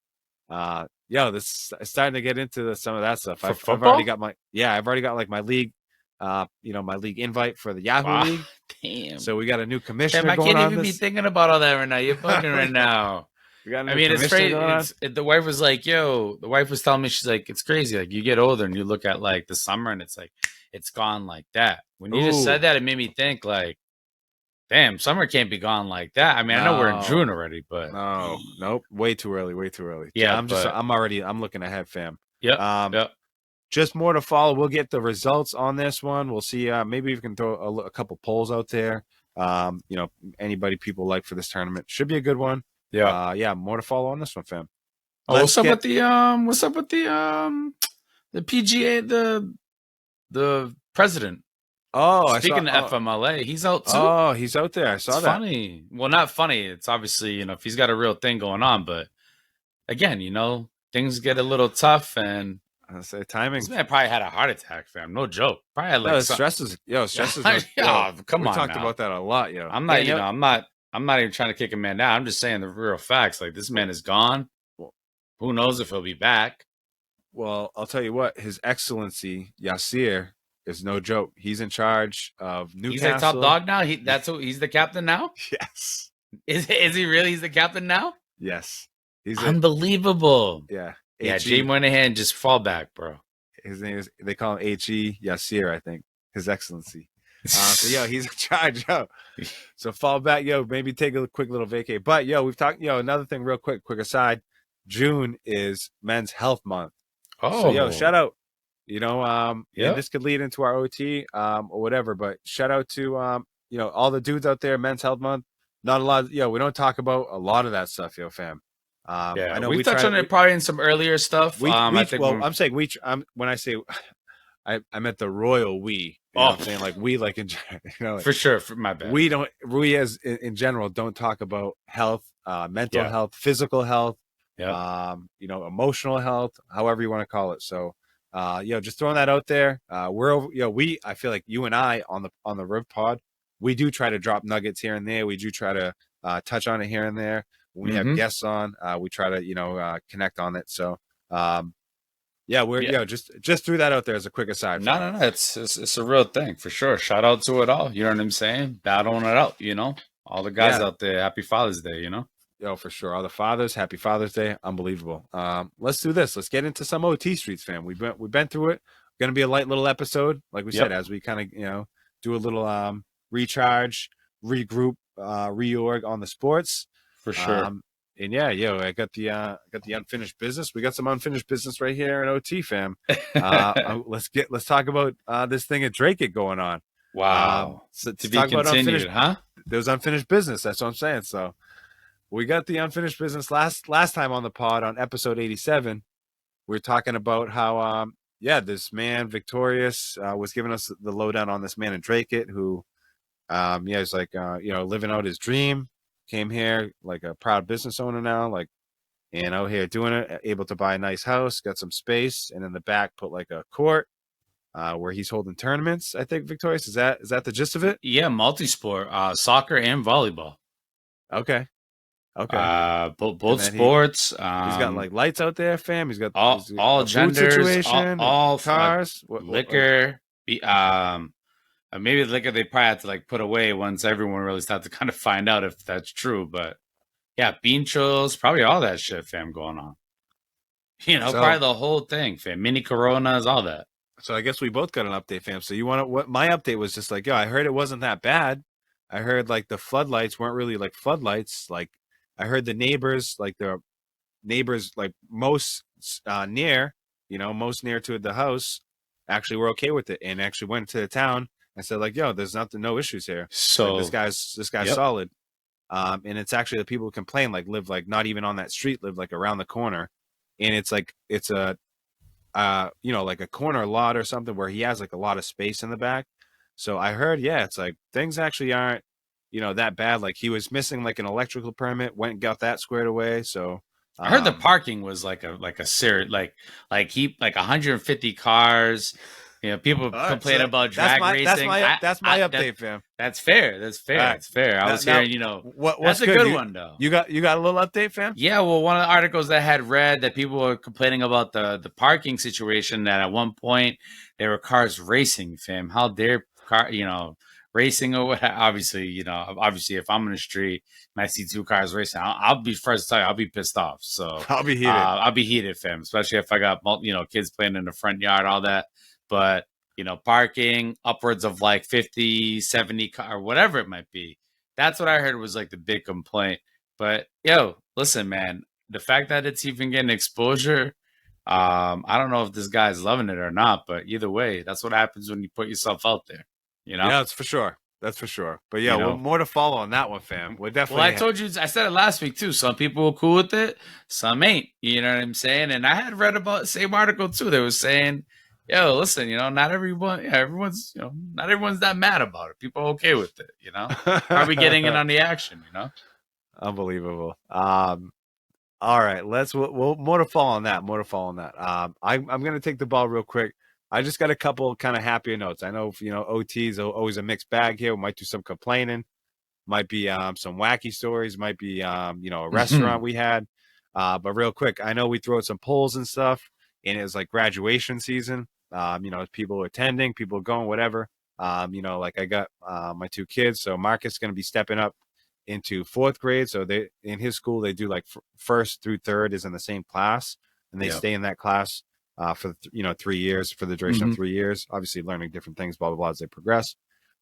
this is starting to get into some of that stuff. I've already got like my league, my league invite for the Yahoo League. Damn. So we got a new commissioner. I can't even be thinking about all that right now. You're bugging right now. It's crazy. The wife was like, the wife was telling me, she's like, it's crazy. Like, you get older and you look at like the summer and it's like, it's gone like that. When you just said that, it made me think like, damn, summer can't be gone like that. I mean, I know we're in June already, but nope, way too early. Yeah, I'm looking ahead, fam. Yep. Just more to follow. We'll get the results on this one. We'll see. Maybe we can throw a couple polls out there. Anybody people like for this tournament should be a good one. Yeah. More to follow on this one, fam. What's up with the PGA, the president? Speaking of FMLA, he's out too. Oh, he's out there. I saw that. Funny. Well, not funny. It's obviously, if he's got a real thing going on, but again, things get a little tough, and I say timing. This man probably had a heart attack, fam. No joke. Probably had like stress is. Come on. We talked about that a lot, yo. I'm not. I'm not even trying to kick a man down. I'm just saying the real facts. Like, this man is gone. Who knows if he'll be back? Well, I'll tell you what. His Excellency Yasir is no joke. He's in charge of Newcastle. He's a top dog now. He's the captain now. Yes. Is he really? He's the captain now? Yes. He's unbelievable. Yeah. Yeah, Jay Moynihan, just fall back, bro. His name is, they call him H.E. Yasir, I think. His Excellency. So, yo, he's in charge, yo. So fall back, yo, maybe take a quick little vacay. But, yo, we've talked, yo, another thing real quick aside. June is Men's Health Month. So, yo, shout out. You know, and this could lead into our OT or whatever, but shout out to, you know, all the dudes out there, Men's Health Month. Not a lot, we don't talk about a lot of that stuff, yo, fam. Yeah, I know we've touched on it probably in some earlier stuff. I think I'm saying when I say I meant the royal we. You know what I'm saying, like we, like in you know, like, for sure. For my bad. We as in general don't talk about health, mental health, physical health, you know, emotional health, however you want to call it. So, just throwing that out there. We're over. I feel like you and I on the Rev Pod, we do try to drop nuggets here and there. We do try to touch on it here and there. When we have guests on, we try to connect on it. So. Just threw that out there as a quick aside. No, it's a real thing for sure. Shout out to it all. You know what I'm saying? Battling it out. You know, all the guys out there. Happy Father's Day. You know. Yo, for sure. All the fathers. Happy Father's Day. Unbelievable. Let's do this. Let's get into some OT streets, fam. We've been through it. Going to be a light little episode, like we said, as we kind of do a little recharge, regroup, reorg on the sports for sure. And I got the unfinished business. We got some unfinished business right here in OT, fam. Let's talk about this thing at Drake going on. Wow. So to be continued, huh? There's unfinished business. That's what I'm saying. So we got the unfinished business last time on the pod on episode 87. We were talking about how this man Victorious was giving us the lowdown on this man in Drake who he's like living out his dream. Came here like a proud business owner now, like, and out here doing it, able to buy a nice house, got some space, and in the back put like a court where he's holding tournaments. I think Victorious, is that the gist of it? Yeah, multi-sport, soccer and volleyball. Okay. Both sports. He's got like lights out there, fam. He's got all genders, all cars, liquor. Maybe the liquor they probably had to like put away once everyone really started to kind of find out if that's true. But yeah, bean chills, probably all that shit, fam, going on. You know, probably the whole thing, fam. Mini Coronas, all that. So I guess we both got an update, fam. So what my update was just like, I heard it wasn't that bad. I heard like the floodlights weren't really like floodlights. Like I heard the neighbors, like most near to the house, actually were okay with it and actually went to the town. I said, like, yo, there's no issues here. So like, this guy's solid. And it's actually the people who complain, like, live like not even on that street, live like around the corner, and it's like it's a like a corner lot or something where he has like a lot of space in the back. So I heard, it's like things actually aren't that bad. Like he was missing like an electrical permit, went and got that squared away. So I heard the parking was like a serious like 150 cars. You know, people complain about drag racing. That's my update, fam. That's fair. That's fair. That's fair. I was hearing, that's a good one, though. You got a little update, fam? Yeah, well, one of the articles that I had read that people were complaining about the parking situation, that at one point there were cars racing, fam. How dare racing or what? Obviously, if I'm in the street and I see two cars racing, I'll be first to tell you, I'll be pissed off. So I'll be heated. I'll be heated, fam. Especially if I got kids playing in the front yard, all that. But, parking upwards of like 50, 70 or whatever it might be. That's what I heard was like the big complaint. But listen, man, the fact that it's even getting exposure, I don't know if this guy's loving it or not, but either way, that's what happens when you put yourself out there, Yeah, that's for sure. That's for sure. But more to follow on that one, fam. We're definitely. Well, I told you, I said it last week too. Some people were cool with it, some ain't. You know what I'm saying? And I had read about the same article too. They were saying, listen, not everyone, not everyone's that mad about it. People are okay with it, Probably getting in on the action, Unbelievable. All right, we'll more to fall on that. I'm gonna take the ball real quick. I just got a couple kind of happier notes. I know, OT's always a mixed bag here. We might do some complaining, might be some wacky stories, might be a restaurant we had. But real quick, I know we throw out some polls and stuff, and it was like graduation season. People attending, people going, whatever. Like I got my two kids, so Marcus is going to be stepping up into fourth grade. So they in his school they do like first through third is in the same class, and they stay in that class for 3 years, for the duration of 3 years. Obviously, learning different things, blah blah blah, as they progress.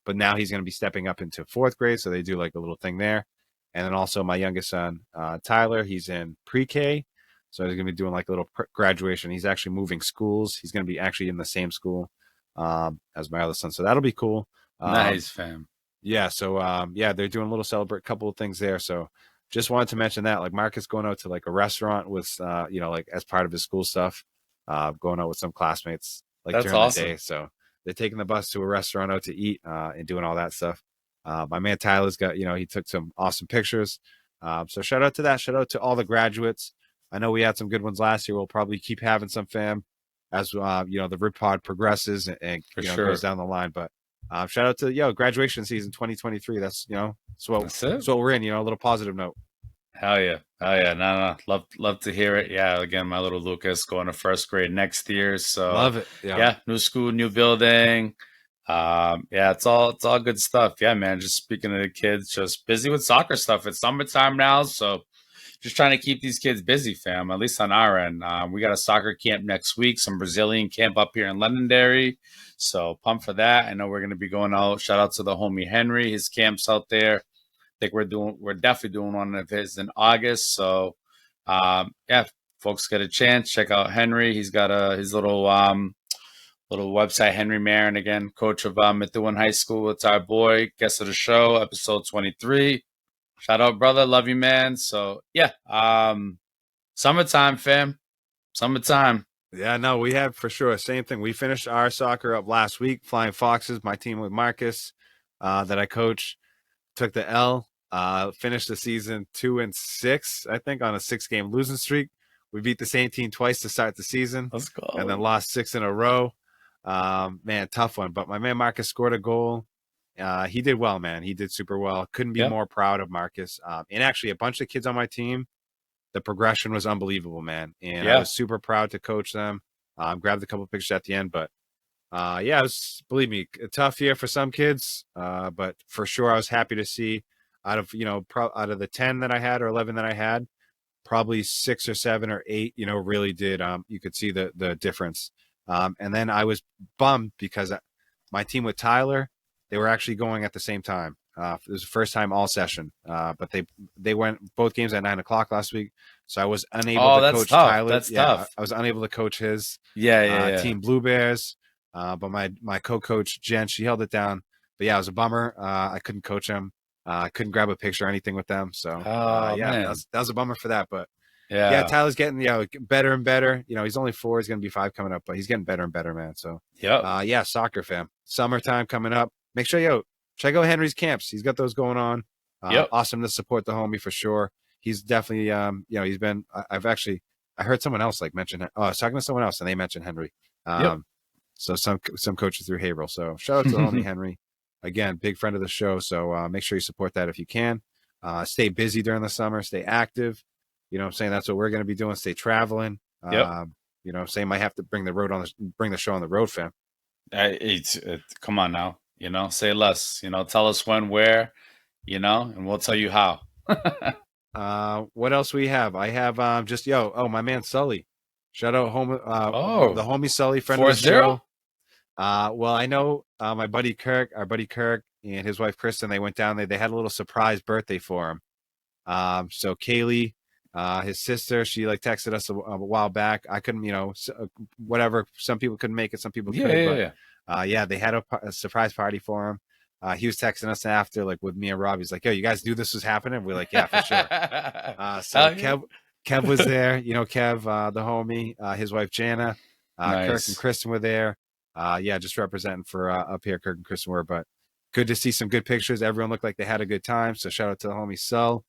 But now he's going to be stepping up into fourth grade, so they do like a little thing there. And then also my youngest son, Tyler, he's in pre-K, so he's going to be doing like a little graduation. He's actually moving schools. He's going to be actually in the same school as my other son, so that'll be cool. Nice, fam. Yeah, so they're doing a little celebrate, couple of things there. So just wanted to mention that, like Marcus going out to like a restaurant with, like as part of his school stuff, going out with some classmates like That's during awesome. the day. So they're taking the bus to a restaurant out to eat and doing all that stuff. My man Tyler's got, he took some awesome pictures. So shout out to that. Shout out to all the graduates. I know we had some good ones last year. We'll probably keep having some, fam, as the Rip Pod progresses and goes down the line. But shout out to graduation season 2023. That's that's what we're in. A little positive note. Hell yeah. No, love to hear it. Yeah, again, my little Lucas going to first grade next year. So love it. Yeah, new school, new building. It's all good stuff. Yeah, man. Just speaking to the kids, just busy with soccer stuff. It's summertime now, so just trying to keep these kids busy, fam. At least on our end. We got a soccer camp next week, some Brazilian camp up here in Londonderry. So pumped for that. I know we're going to be going out. Shout out to the homie Henry. His camp's out there. I think we're definitely doing one of his in August. So folks get a chance, check out Henry. He's got his little website, Henry Marin, again, coach of Methuen High School. It's our boy, guest of the show, episode 23. Shout out, brother. Love you, man. So summertime, fam. Summertime. Yeah, no, we have for sure. Same thing. We finished our soccer up last week. Flying Foxes, my team with Marcus that I coach, took the L. Finished the season 2-6, I think, on a 6-game losing streak. We beat the same team twice to start the season. Let's go. And then lost 6 in a row. Man, tough one. But my man Marcus scored a goal. He did well, man. He did super well. Couldn't be more proud of Marcus. And actually, a bunch of kids on my team, the progression was unbelievable, man. And I was super proud to coach them. Grabbed a couple pictures at the end, but it was, believe me, a tough year for some kids. But for sure, I was happy to see out of the 10 that I had or 11 that I had, probably 6 or 7 or 8, really did. You could see the difference. And then I was bummed because my team with Tyler, they were actually going at the same time. It was the first time all session, but they went both games at 9:00 last week, so I was unable to coach Tyler. That's tough. I was unable to coach his team Blue Bears, but my co-coach Jen, she held it down. But yeah, it was a bummer. I couldn't coach him. I couldn't grab a picture or anything with them. So that was a bummer for that. But Tyler's getting better and better. He's only 4. He's gonna be 5 coming up, but he's getting better and better, man. So soccer fam. Summertime coming up. Make sure check out Henry's camps. He's got those going on. Awesome to support the homie for sure. He's definitely he's been. I heard someone else mention it. Oh, I was talking to someone else and they mentioned Henry. So some coaches through Haverhill. So shout out to the homie Henry. Again, big friend of the show. So make sure you support that if you can. Stay busy during the summer. Stay active. You know what I'm saying? That's what we're going to be doing. Stay traveling. You know what I'm saying? Might have to bring the show on the road, fam. Come on now. Say less. Tell us when, where, and we'll tell you how. What else we have? I have my man Sully. Shout out the homie Sully, friend of the show. Well, I know our buddy Kirk, and his wife Kristen, they went down there. They had a little surprise birthday for him. So Kaylee, his sister, she texted us a while back. I couldn't, whatever. Some people couldn't make it, some people could. They had a surprise party for him. He was texting us after, with me and Rob. He's like, "Yo, you guys knew this was happening?" We're like, "Yeah, for sure." Kev was there. Kev, the homie, his wife Jana, nice. Kirk and Kristen were there. Just representing for up here, Kirk and Kristen were. But good to see some good pictures. Everyone looked like they had a good time. So shout out to the homie Sul,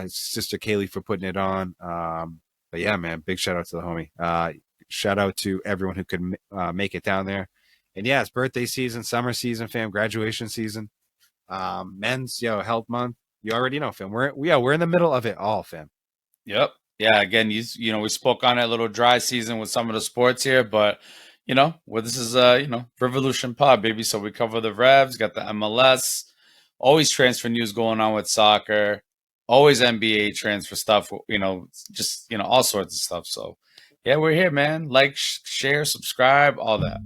his sister Kaylee for putting it on. But yeah, man, big shout out to the homie. Shout out to everyone who could make it down there. And yeah, it's birthday season, summer season, fam, graduation season, men's health month. You already know, fam. We're in the middle of it all, fam. Yep. Yeah. Again, we spoke on a little dry season with some of the sports here, but this is Revolution Pod, baby. So we cover the Revs, got the MLS, always transfer news going on with soccer, always NBA transfer stuff, just, all sorts of stuff. So, yeah, we're here, man. Like, share, subscribe, all that.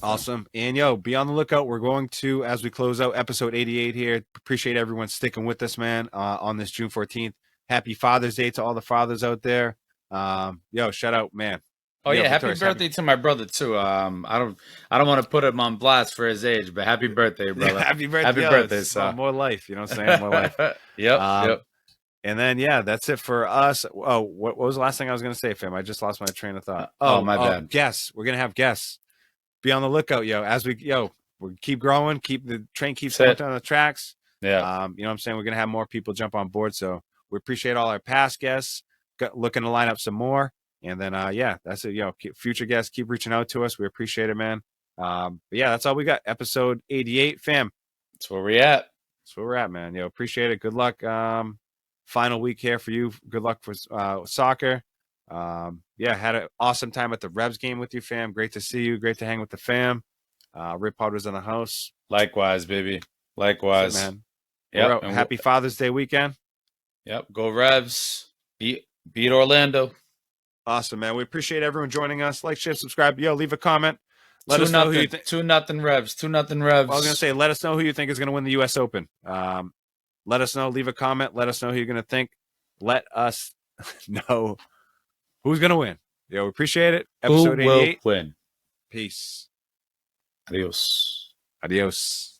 Awesome. And be on the lookout. We're going to, as we close out episode 88 here, appreciate everyone sticking with us, man, on this June 14th. Happy Father's Day to all the fathers out there. Shout out, man. Oh yeah, happy birthday to my brother too. I don't want to put him on blast for his age, but happy birthday, brother. Happy birthday. Happy birthday, son. More life, you know what I'm saying? More life. Yep. And then that's it for us. Oh, what was the last thing I was gonna say, fam? I just lost my train of thought. My bad. Guests. We're gonna have guests. Be on the lookout, as we keep growing, the train keeps going down the tracks. Yeah. You know what I'm saying? We're gonna have more people jump on board. So we appreciate all our past guests. Looking to line up some more. And then that's it. Future guests, keep reaching out to us. We appreciate it, man. But that's all we got. Episode 88, fam. That's where we're at. That's where we're at, man. Appreciate it. Good luck. Final week here for you. Good luck for soccer. Had an awesome time at the Revs game with you, fam. Great to see you. Great to hang with the fam. Rip Potter's in the house. Likewise, baby. Likewise, man. Yep. Happy Father's Day weekend. Yep. Go Revs. Beat Orlando. Awesome, man. We appreciate everyone joining us. Like, share, subscribe. Leave a comment. Let us know who you think. 2-0 Revs. 2-0 Revs. Well, I was gonna say, let us know who you think is gonna win the U.S. Open. Let us know. Leave a comment. Let us know who you're gonna think. Let us know who's gonna win. We appreciate it. Episode 88. Who will win? Peace. Adios. Adios.